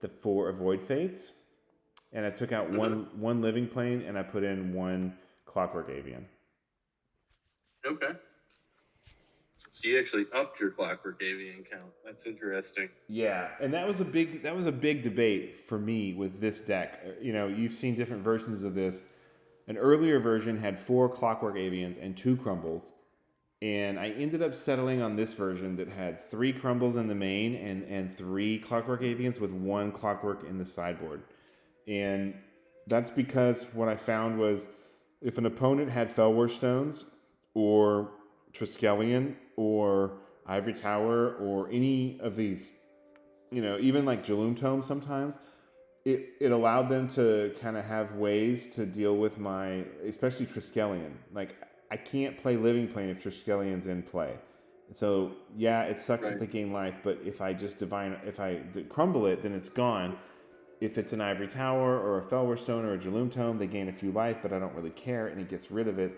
the 4 Avoid Fates, and I took out one Living Plane, and I put in 1 Clockwork Avian. Okay. So you actually upped your Clockwork Avian count. That's interesting. Yeah, and that was a big debate for me with this deck. You've seen different versions of this. An earlier version had 4 Clockwork Avians and 2 Crumbles. And I ended up settling on this version that had 3 Crumbles in the main and 3 Clockwork Avians with 1 Clockwork in the sideboard. And that's because what I found was if an opponent had Felwar Stones or Triskelion or Ivory Tower or any of these, even like Jaloom Tome sometimes, it allowed them to kind of have ways to deal with especially Triskelion. Like, I can't play Living Plane if Triskelion's in play. So, yeah, it sucks that they gain life, but if I crumble it, then it's gone. If it's an Ivory Tower or a Felwar Stone or a Jaloom Tome, they gain a few life, but I don't really care, and it gets rid of it.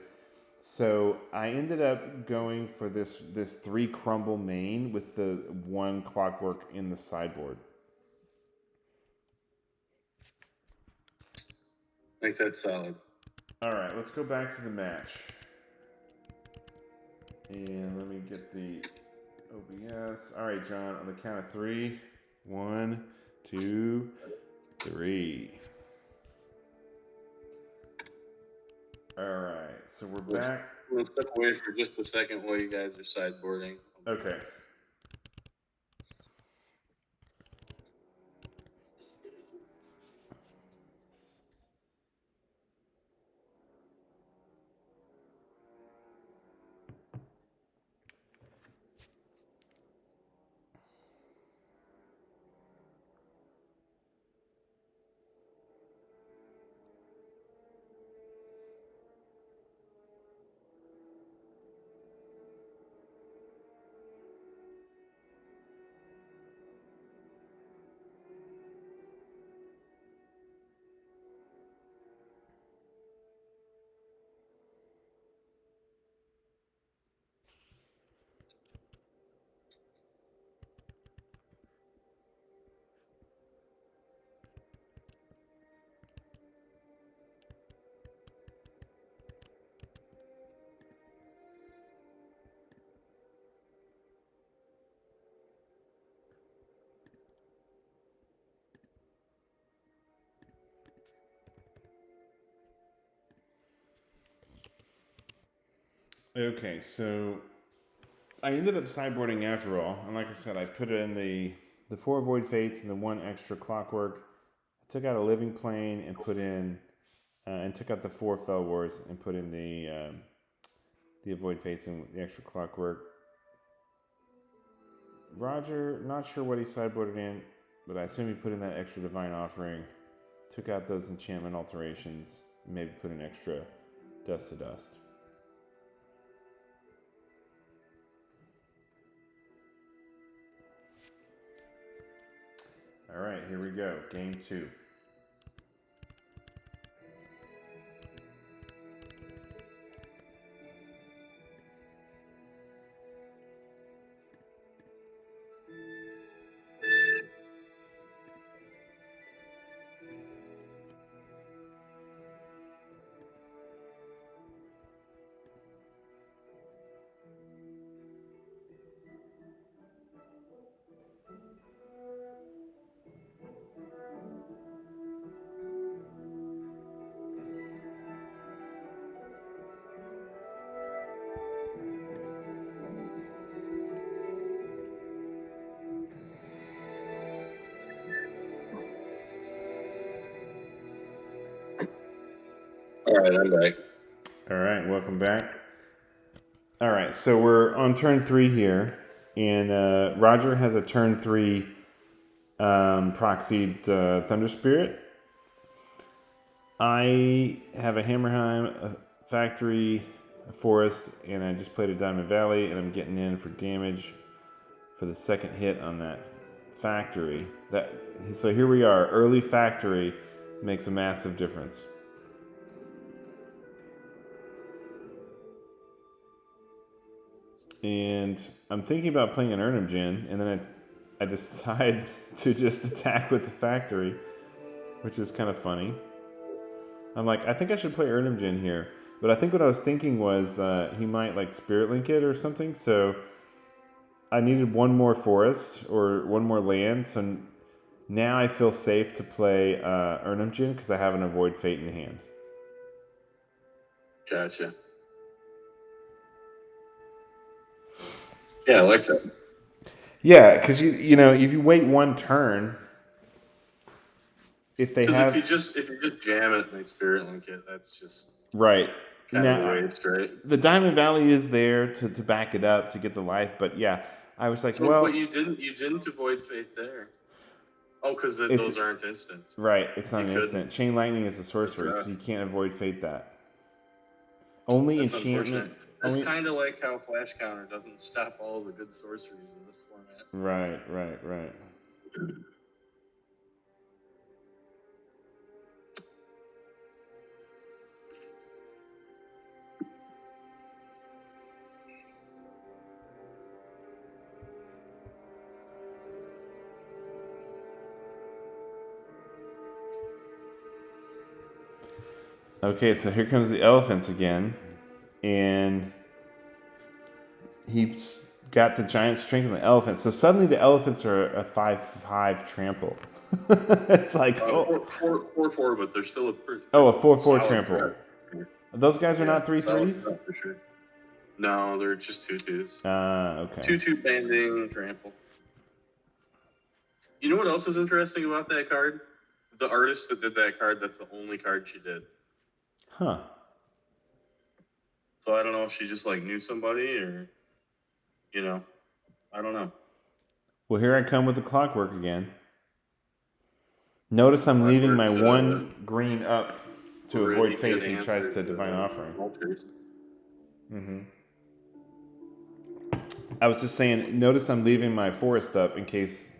So I ended up going for this 3 Crumble main with the 1 Clockwork in the sideboard. I think that's solid. All right, let's go back to the match. And let me get the OBS. All right, John, on the count of 3. 1, 2, 3. All right, so we're back. Let's step away for just a second while you guys are sideboarding. Okay. Okay, so I ended up sideboarding after all, and like I said, I put in the 4 Void Fates and the 1 extra Clockwork. I took out a Living Plane and put in, and took out the 4 Fell Wars and put in the Void Fates and the extra Clockwork. Roger, not sure what he sideboarded in, but I assume he put in that extra Divine Offering, took out those enchantment alterations, maybe put in extra Dust to Dust. All right, here we go. Game 2. All right, I'm back. All right, welcome back. All right, so we're on turn 3 here, and Roger has a turn 3 proxied Thunder Spirit. I have a Hammerheim, a Factory, a Forest, and I just played a Diamond Valley, and I'm getting in for damage for the second hit on that Factory. So here we are. Early Factory makes a massive difference. And I'm thinking about playing an Urnham Djinn, and then I decide to just attack with the Factory, which is kind of funny. I'm like, I think I should play Urnham Djinn here. But I think what I was thinking was he might like Spirit Link it or something. So I needed one more forest or one more land. So now I feel safe to play Urnham Djinn because I have an Avoid Fate in hand. Gotcha. Yeah, I like that. Yeah, because you know if you wait one turn, if you just jam it and they Spirit Link it, that's just right. Kind of a waste, right? The Diamond Valley is there to back it up to get the life, but yeah, I was like, but you didn't avoid Fate there. Oh, because those aren't instants. Right, it's not an instant. Chain Lightning is a sorcery, so you can't avoid Fate that. Only enchantment. That's kind of like how Flash Counter doesn't stop all the good sorceries in this format. Right. Okay, so here comes the elephants again, and he's got the giant strength of the elephants. So suddenly the elephants are a 5/5 trample. It's like 4/4, but they're still a pretty. Oh, a 4/4 trample. Those guys are not 3/3s? For sure. No, they're just 2/2s. Okay. 2/2 banding trample. You know what else is interesting about that card? The artist that did that card, that's the only card she did. Huh. So I don't know if she just like knew somebody or, I don't know. Well, here I come with the Clockwork again. Notice I'm leaving my 1 green up to avoid Fate if he tries to Divine Offering. Mm-hmm. I was just saying, notice I'm leaving my forest up in case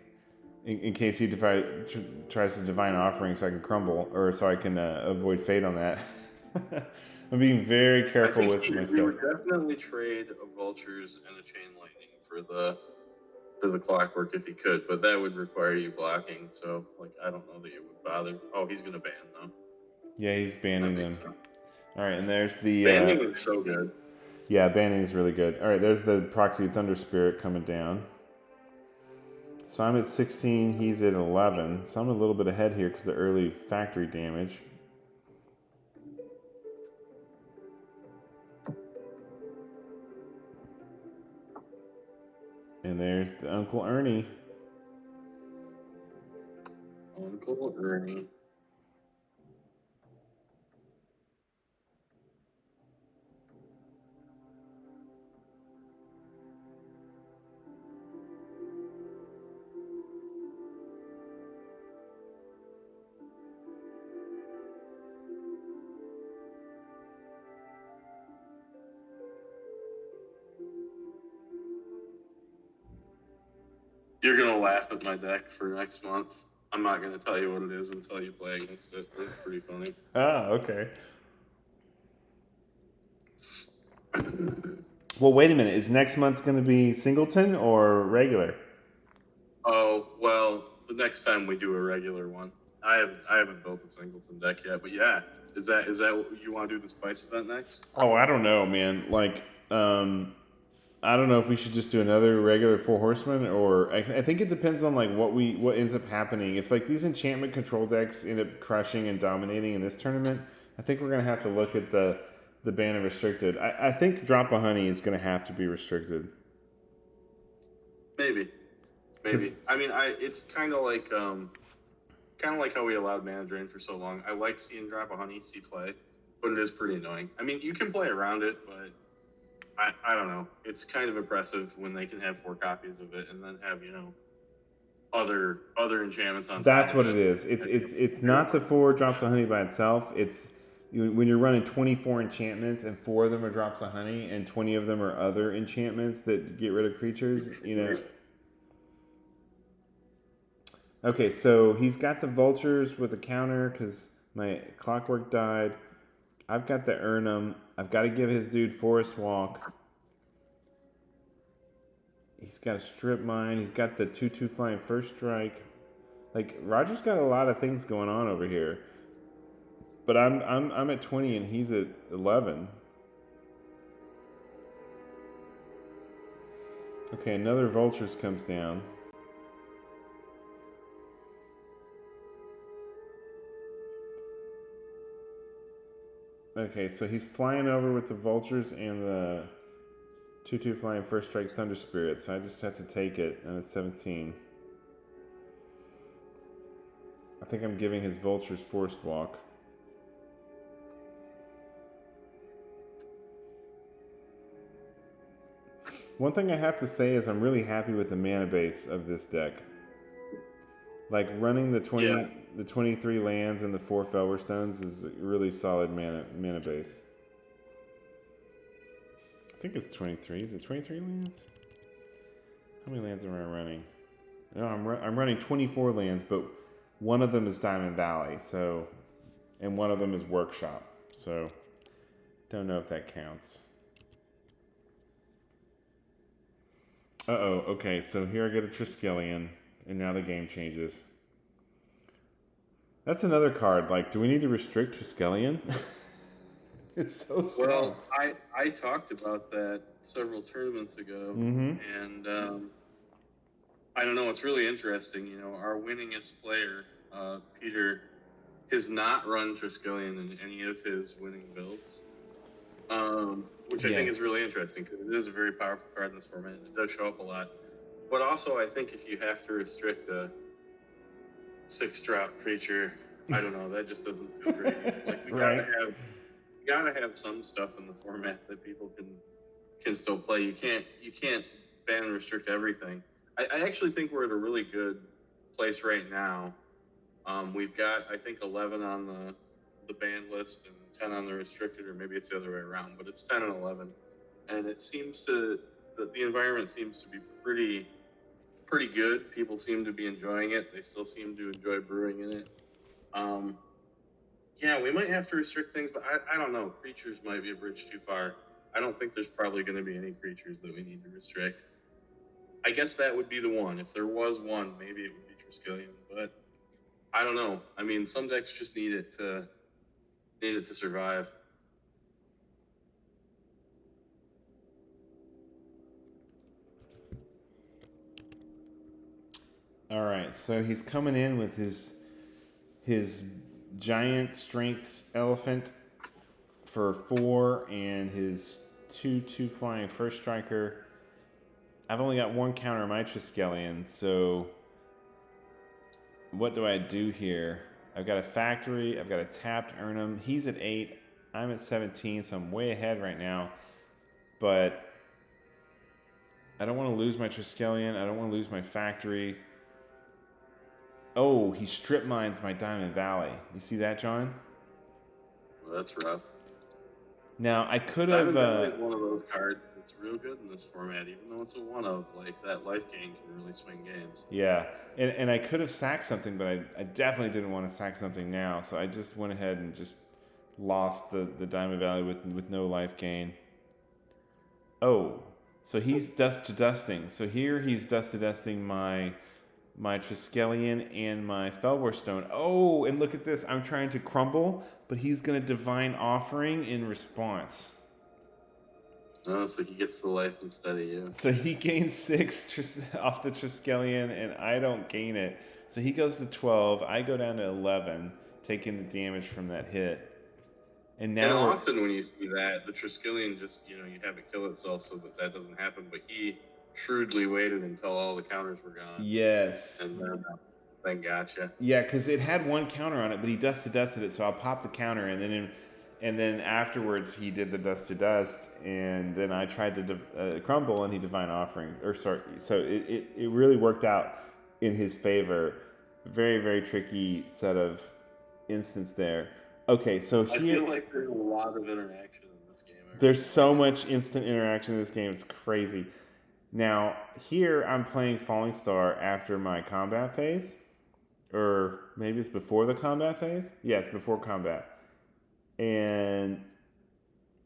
he tries to Divine Offering so I can crumble, or so I can avoid Fate on that. I'm being very careful with my stuff. We would definitely trade a Vultures and a Chain Lightning for the Clockwork if he could, but that would require you blocking, so I don't know that it would bother. Oh, he's going to ban them. Yeah, he's banning them. All right, and there's the... Banning is so good. Yeah, banning is really good. All right, there's the Proxy Thunder Spirit coming down. So I'm at 16, he's at 11. So I'm a little bit ahead here because of the early Factory damage. And there's the Uncle Ernie. Uncle Ernie. You're gonna laugh at my deck for next month. I'm not gonna tell you what it is until you play against it. It's pretty funny. Ah, okay. Well, wait a minute. Is next month going to be singleton or regular? Oh, well, the next time we do a regular one. I haven't built a singleton deck yet, but yeah. Is that what you want to do, the spice event next? Oh, I don't know, man. Like, I don't know if we should just do another regular Four Horsemen, or I think it depends on like what ends up happening. If like these enchantment control decks end up crushing and dominating in this tournament, I think we're gonna have to look at the ban of restricted. I think Drop of Honey is gonna have to be restricted. Maybe. I mean, it's kind of like how we allowed Mana Drain for so long. I like seeing Drop of Honey see play, but it is pretty annoying. I mean, you can play around it, but I don't know. It's kind of impressive when they can have 4 copies of it and then have, other enchantments on top. That's what it is. It's not the 4 drops of honey by itself. It's when you're running 24 enchantments and 4 of them are drops of honey and 20 of them are other enchantments that get rid of creatures, Okay, so he's got the vultures with a counter because my clockwork died. I've got the Urnum. I've got to give his dude Forest Walk. He's got a Strip Mine. He's got the 2/2 flying First Strike. Like, Roger's got a lot of things going on over here. But I'm at 20 and he's at 11. Okay, another Vultures comes down. Okay, so he's flying over with the Vultures and the 2/2 flying First Strike Thunder Spirit, so I just have to take it, and it's 17. I think I'm giving his Vultures Forced Walk. One thing I have to say is I'm really happy with the mana base of this deck. Like, running the 23 lands and the 4 Felwer Stones is a really solid mana base. I think it's 23. Is it 23 lands? How many lands am I running? No, I'm running 24 lands, but one of them is Diamond Valley, and one of them is Workshop. So, don't know if that counts. Uh-oh, okay, so here I get a Triskelion. And now the game changes. That's another card. Like, do we need to restrict Triskelion? It's so strong. Well, I talked about that several tournaments ago, and I don't know. It's really interesting. Our winningest player, Peter, has not run Triskelion in any of his winning builds, which I think is really interesting because it is a very powerful card in this format. It does show up a lot. But also, I think if you have to restrict a 6-drop creature, I don't know, that just doesn't feel great. Like, we gotta have some stuff in the format that people can still play. You can't ban and restrict everything. I actually think we're at a really good place right now. We've got, I think, 11 on the ban list and 10 on the restricted, or maybe it's the other way around, but it's 10 and 11. And it seems the environment seems to be pretty good. People seem to be enjoying it. They still seem to enjoy brewing in it. We might have to restrict things, but I don't know. Creatures might be a bridge too far. I don't think there's probably going to be any creatures that we need to restrict. I guess that would be the one. If there was one, maybe it would be Triskelion, but I don't know. I mean, some decks just need it to survive. All right, so he's coming in with his giant strength elephant for 4 and his 2/2 flying First Striker. I've only got one counter on my Triskelion, so what do I do here? I've got a factory, I've got a tapped Urnum. He's at 8, I'm at 17, so I'm way ahead right now. But I don't want to lose my Triskelion, I don't want to lose my factory. Oh, he strip mines my Diamond Valley. You see that, John? Well, that's rough. Now, I could have... Diamond Valley is one of those cards that's real good in this format, even though it's a one-of. Like, that life gain can really swing games. Yeah, and I could have sacked something, but I definitely didn't want to sack something now, so I just went ahead and just lost the Diamond Valley with no life gain. Oh, so he's dust to dusting. So here he's dust to dusting my Triskelion and my Felwar Stone. Oh, and look at this. I'm trying to crumble, but he's going to Divine Offering in response. Oh, so he gets the life instead of you. So he gains 6 off the Triskelion, and I don't gain it. So he goes to 12. I go down to 11, taking the damage from that hit. And now often when you see that, the Triskelion just, you have it kill itself so that doesn't happen. But he shrewdly waited until all the counters were gone. Yes. And then gotcha. Yeah, because it had one counter on it, but he dust to dusted it, so I'll pop the counter, and then afterwards he did the dust to dust, and then I tried to crumble, and he Divine Offerings. So it really worked out in his favor. Very, very tricky set of instance there. Okay, so here... I feel like there's a lot of interaction in this game. There's so much instant interaction in this game. It's crazy. Now, here I'm playing Falling Star after my combat phase. Or maybe it's before the combat phase? Yeah, it's before combat. And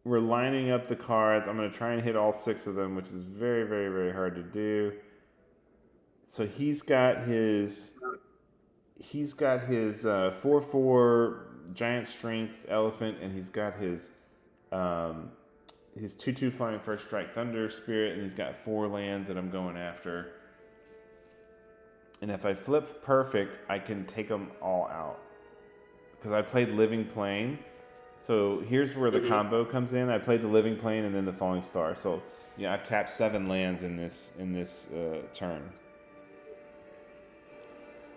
we're lining up the cards. I'm going to try and hit all 6 of them, which is very, very, very hard to do. So he's got his 4/4 Giant Strength Elephant, and he's got his 2/2 Flying First Strike Thunder Spirit, and he's got 4 lands that I'm going after. And if I flip perfect, I can take them all out. Because I played Living Plane. So here's where the combo comes in. I played the Living Plane and then the Falling Star. So I've tapped 7 lands in this turn.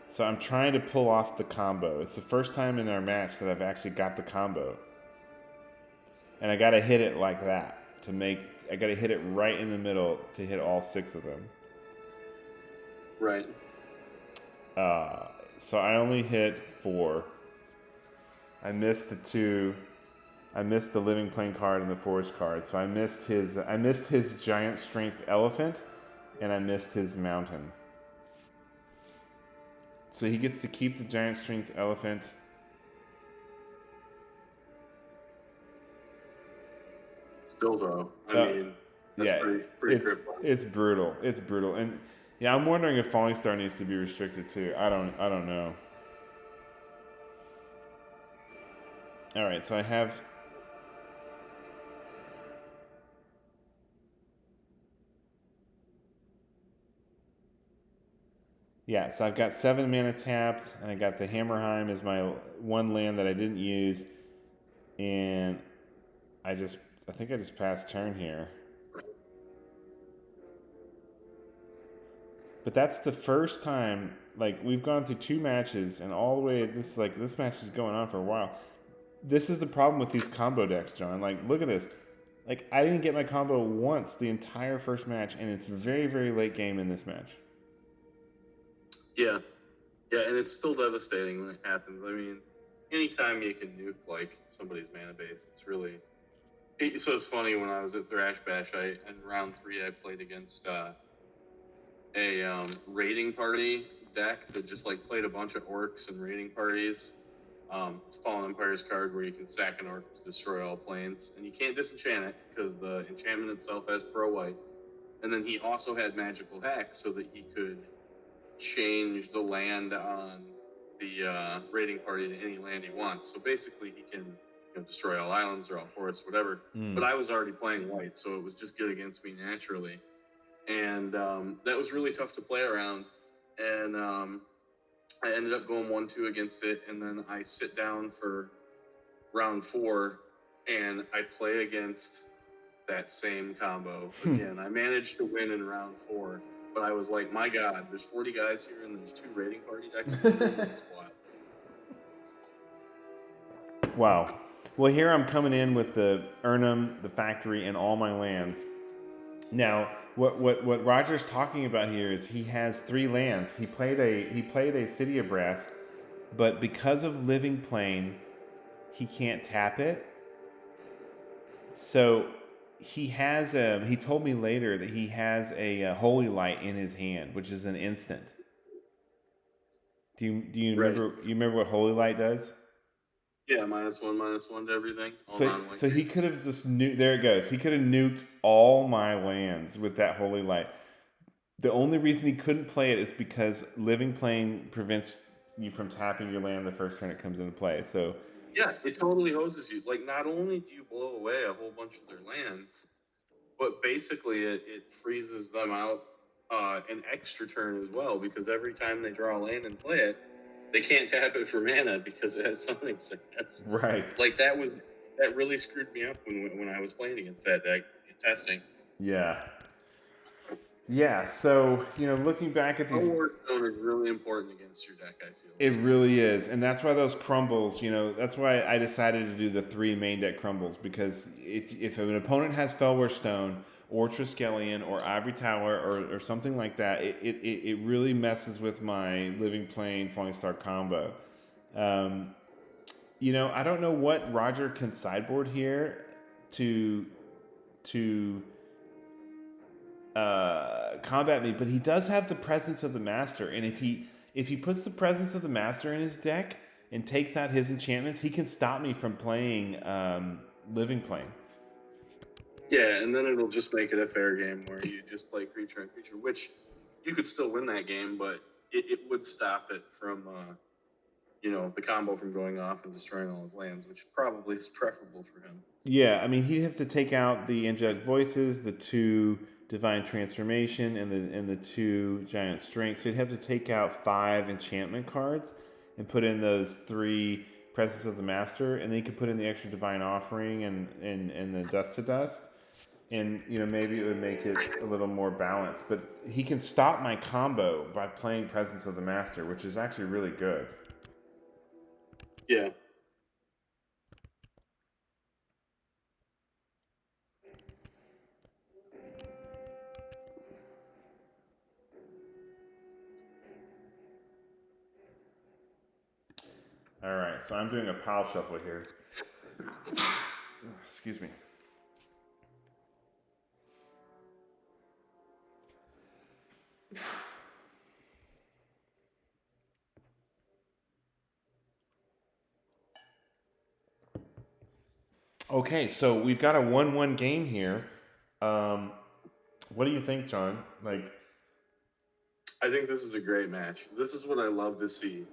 So I'm trying to pull off the combo. It's the first time in our match that I've actually got the combo. And I got to hit it like that I got to hit it right in the middle to hit all 6 of them. Right. So I only hit 4. I missed the 2. I missed the Living Plane card and the Forest card. So I missed his Giant Strength Elephant, and I missed his Mountain. So he gets to keep the Giant Strength Elephant. Still though, I mean, that's pretty critical. It's brutal. It's brutal. And yeah, I'm wondering if Falling Star needs to be restricted too. I don't know. All right, so I have... Yeah, so I've got 7 mana tapped, and I got the Hammerheim as my 1 land that I didn't use, and I think I just passed turn here. But that's the first time, we've gone through 2 matches, and all the way, this match is going on for a while. This is the problem with these combo decks, John. Look at this. I didn't get my combo once the entire first match, and it's very, very late game in this match. Yeah, and it's still devastating when it happens. I mean, anytime you can nuke somebody's mana base, it's really. So it's funny, when I was at Thrash Bash, in round 3 I played against a raiding party deck that just played a bunch of orcs and raiding parties. It's Fallen Empire's card where you can sack an orc to destroy all planes, and you can't disenchant it because the enchantment itself has pro-white. And then he also had magical hack so that he could change the land on the raiding party to any land he wants. So basically he can destroy all islands or all forests, whatever. But I was already playing white, so it was just good against me naturally. And that was really tough to play around. And I ended up going 1-2 against it, and then I sit down for round 4, and I play against that same combo again. I managed to win in round 4, but I was like, my God, there's 40 guys here and there's 2 raiding party decks. This is wild. Wow. Well, here I'm coming in with the Urnum, the factory, and all my lands. Now, what Roger's talking about here is he has 3 lands. He played a City of Brass, but because of Living Plane, he can't tap it. So he has he told me later that he has a Holy Light in his hand, which is an instant. Do you remember what Holy Light does? Yeah, -1/-1 to everything. So he could have just there it goes. He could have nuked all my lands with that Holy Light. The only reason he couldn't play it is because Living Plane prevents you from tapping your land the first turn it comes into play. So yeah, it totally hoses you. Like, not only do you blow away a whole bunch of their lands, but basically it freezes them out an extra turn as well, because every time they draw a land and play it, they can't tap it for mana because it has summoning sets. right. Like, that really screwed me up when I was playing against that deck in testing. Yeah. Yeah, so, looking back at these... Forward Stone is really important against your deck, I feel. It really is, and that's why those crumbles, that's why I decided to do the 3 main deck crumbles, because if an opponent has Fellwar Stone, or Triskelion, or Ivory Tower, or something like that, it really messes with my Living Plane Falling Star combo. I don't know what Roger can sideboard here to combat me, but he does have the Presence of the Master, and if he puts the Presence of the Master in his deck and takes out his enchantments, he can stop me from playing Living Plane. Yeah, and then it'll just make it a fair game where you just play creature and creature, which you could still win that game, but it would stop it from the combo from going off and destroying all his lands, which probably is preferable for him. Yeah, I mean, he has to take out the Angelic Voices, the 2 Divine Transformation, and the 2 Giant Strength. So he'd have to take out 5 enchantment cards and put in those 3 Presence of the Master, and then he could put in the extra Divine Offering and the Dust to Dust. And, maybe it would make it a little more balanced. But he can stop my combo by playing Presence of the Master, which is actually really good. Yeah. All right, so I'm doing a pile shuffle here. Excuse me. Okay, so we've got a 1-1 game here. What do you think, John? I think this is a great match. This is what I love to see,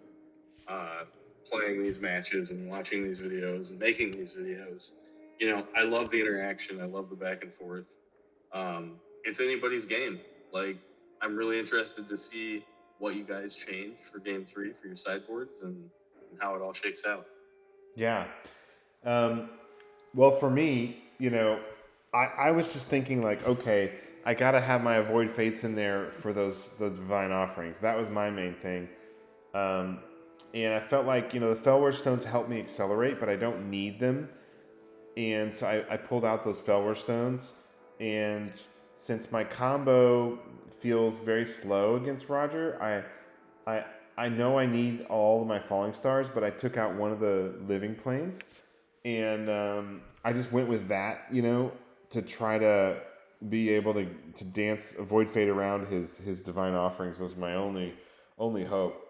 playing these matches and watching these videos and making these videos. I love the interaction. I love the back and forth. It's anybody's game. I'm really interested to see what you guys changed for game 3 for your sideboards and how it all shakes out. Yeah. Well, for me, I was just thinking okay, I got to have my Avoid Fates in there for the Divine Offerings. That was my main thing. And I felt like, the Fellwar Stones help me accelerate, but I don't need them. And so I pulled out those Fellwar Stones. And since my combo feels very slow against Roger, I know I need all of my Falling Stars, but I took out one of the Living Planes. And I just went with that, to try to be able to dance Avoid Fate around his Divine Offerings was my only hope.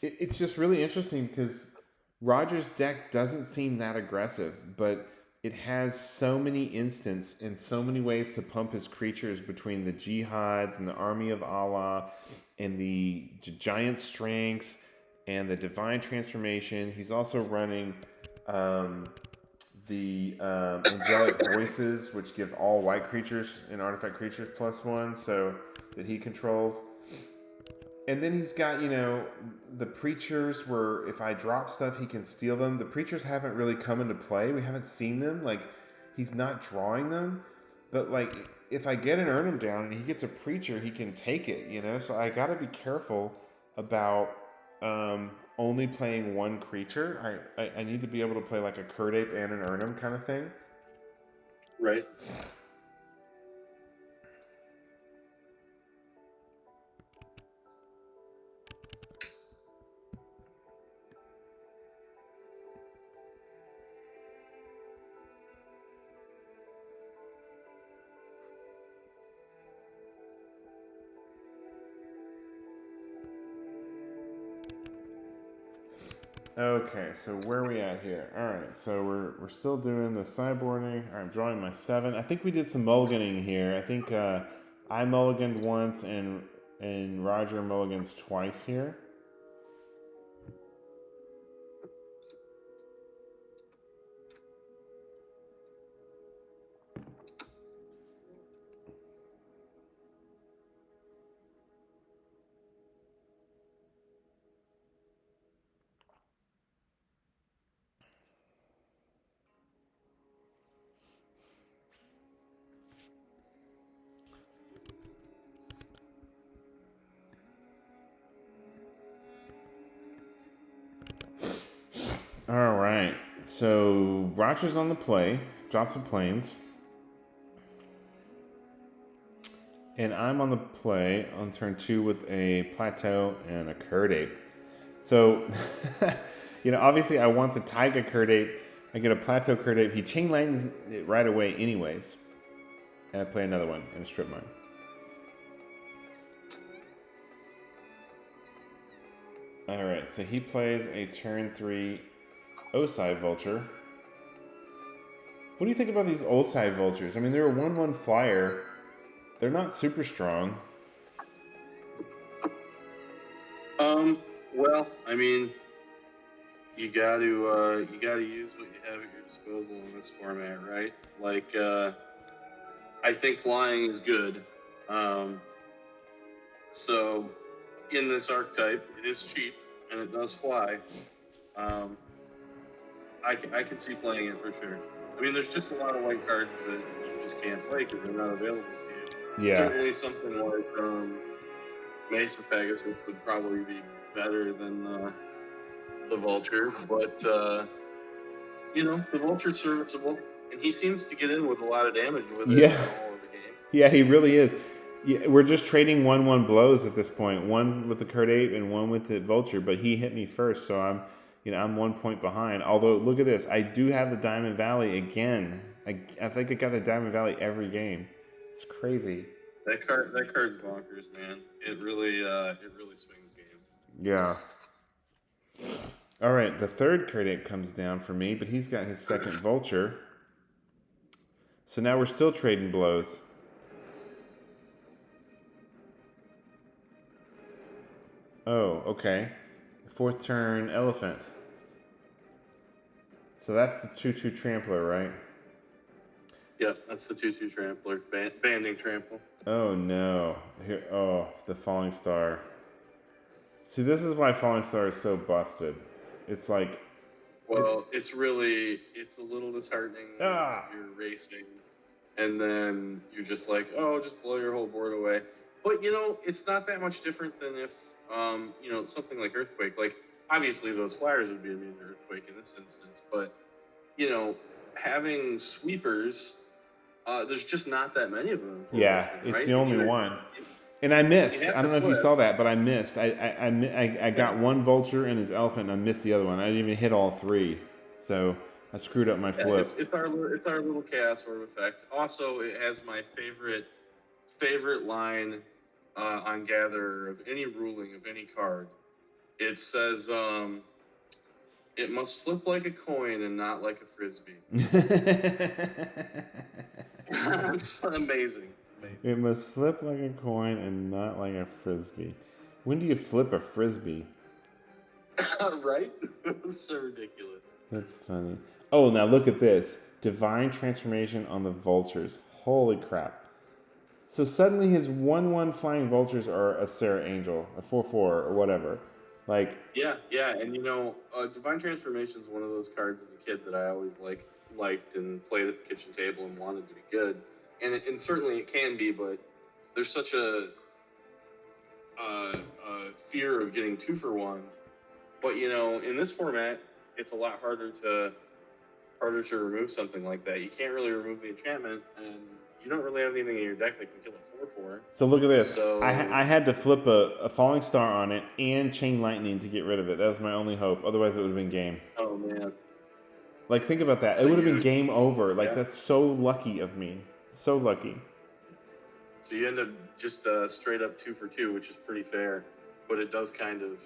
It's just really interesting because Roger's deck doesn't seem that aggressive, but it has so many instants and so many ways to pump his creatures between the Jihads and the Army of Allah and the Giant Strengths and the Divine Transformation. He's also running the Angelic Voices, which give all white creatures and artifact creatures +1, so that he controls. And then he's got, the preachers where if I drop stuff, he can steal them. The preachers haven't really come into play. We haven't seen them. Like, he's not drawing them. But, like, if I get an Urnham down and he gets a preacher, he can take it, So I got to be careful about only playing one creature. I need to be able to play, like, a Curd Ape and an Urnham kind of thing. Right. Okay, so where are we at here? All right, so we're still doing the sideboarding. All right, I'm drawing my 7. I think we did some mulliganing here. I think I mulliganed once and Roger mulligans twice here. All right, so Roger's on the play, drops some planes. And I'm on the play on turn 2 with a Plateau and a Curd Ape. So, obviously I want the Taiga Curd Ape. I get a Plateau Curd Ape. He chain lightens it right away anyways. And I play another one in a strip mine. Alright, so he plays a turn 3 O-side Vulture. What do you think about these O-side Vultures? I mean, they're a 1/1 flyer. They're not super strong. Well, I mean, you got to use what you have at your disposal in this format, right? Like, I think flying is good. So in this archetype, it is cheap and it does fly. I can see playing it for sure. I mean, there's just a lot of white cards that you just can't play because they're not available to you. Yeah. Certainly something like Mesa Pegasus would probably be better than the Vulture, but the Vulture's serviceable, and he seems to get in with a lot of damage with it all of the game. Yeah, he really is. Yeah, we're just trading 1/1 blows at this point. One with the Curd Ape and one with the Vulture, but he hit me first, so I'm 1 point behind. Although, look at this. I do have the Diamond Valley again. I think I got the Diamond Valley every game. It's crazy. That card's bonkers, man. It really swings games. Yeah. All right, the third Curd Ape comes down for me, but he's got his second Vulture. So now we're still trading blows. Oh, okay. Fourth turn, Elephant. So that's the 2/2 Trampler, right? Yep, that's the 2/2 Trampler, banding trample. Oh no! The Falling Star. See, this is why Falling Star is so busted. It's like, well, it's a little disheartening. You're racing, and then you're just like, oh, just blow your whole board away. But it's not that much different than if something like Earthquake. Like, obviously those flyers would be immune to Earthquake in this instance, but having sweepers. There's just not that many of them. Yeah, it's the only one. And I missed. I don't know if you saw that, but I missed. I got one Vulture and his Elephant, and I missed the other one. I didn't even hit all 3, so I screwed up my flip. It's our little chaos orb effect. Also, it has my favorite line on Gather of any ruling of any card. It says, "It must flip like a coin and not like a frisbee." It's amazing. It must flip like a coin and not like a frisbee. When do you flip a frisbee? Right? That's so ridiculous. That's funny. Oh, now look at this. Divine Transformation on the Vultures. Holy crap. So suddenly his 1/1 flying vultures are a Sarah Angel, a 4/4 or whatever. Like, yeah, and Divine Transformation is one of those cards as a kid that I always liked and played at the kitchen table and wanted to be good, and certainly it can be, but there's such a fear of getting 2-for-1s. But in this format, it's a lot harder to remove something like that. You can't really remove the enchantment, and you don't really have anything in your deck that can kill a 4/4. so look at this. So I had to flip a falling star on it and chain lightning to get rid of it. That was my only hope. Otherwise, it would have been game. Oh man. Like, think about that. So it would have been game over. Like, yeah. that's so lucky of me. So lucky. So you end up just straight up 2-for-2, which is pretty fair, but it does kind of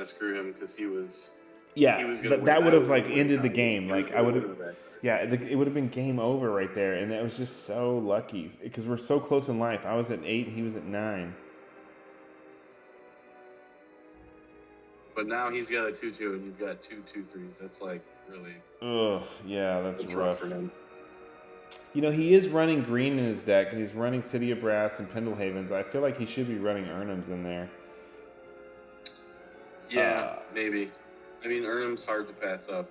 screw him because he was. Yeah, he was gonna that win. would have I like would've ended the won. game. He was Like, gonna I would win have. with that. Yeah, it would have been game over right there, and that was just so lucky because we're so close in life. I was at 8, he was at 9. But now he's got a 2/2, and you've got 2 2/3s. That's like really. Ugh, yeah, that's rough. for him. He is running green in his deck. He's running City of Brass and Pendlehavens. I feel like he should be running Urnhams in there. Yeah, maybe. I mean, Urnham's hard to pass up.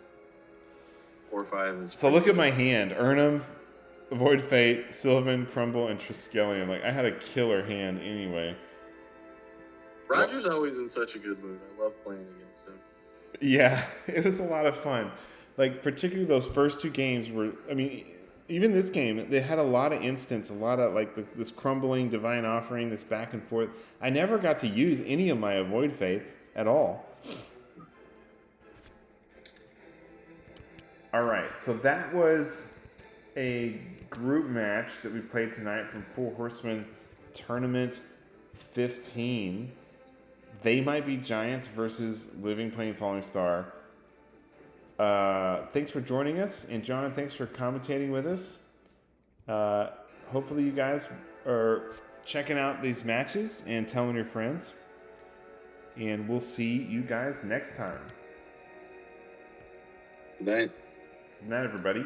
4/5 is. So look at my hand: Urnham, Void Fate, Sylvan, Crumble, and Triskelion. Like, I had a killer hand anyway. Roger's always in such a good mood. I love playing against him. Yeah, it was a lot of fun. Like, particularly those first 2 games were, I mean, even this game, they had a lot of instants, a lot of, like, this crumbling, Divine Offering, this back and forth. I never got to use any of my Avoid Fates at all. All right, so that was a group match that we played tonight from Four Horsemen Tournament 15. They Might Be Giants versus Living Plain Falling Star. Thanks for joining us, and John, thanks for commentating with us. Hopefully you guys are checking out these matches and telling your friends, and we'll see you guys next time. Good night. Good night, everybody.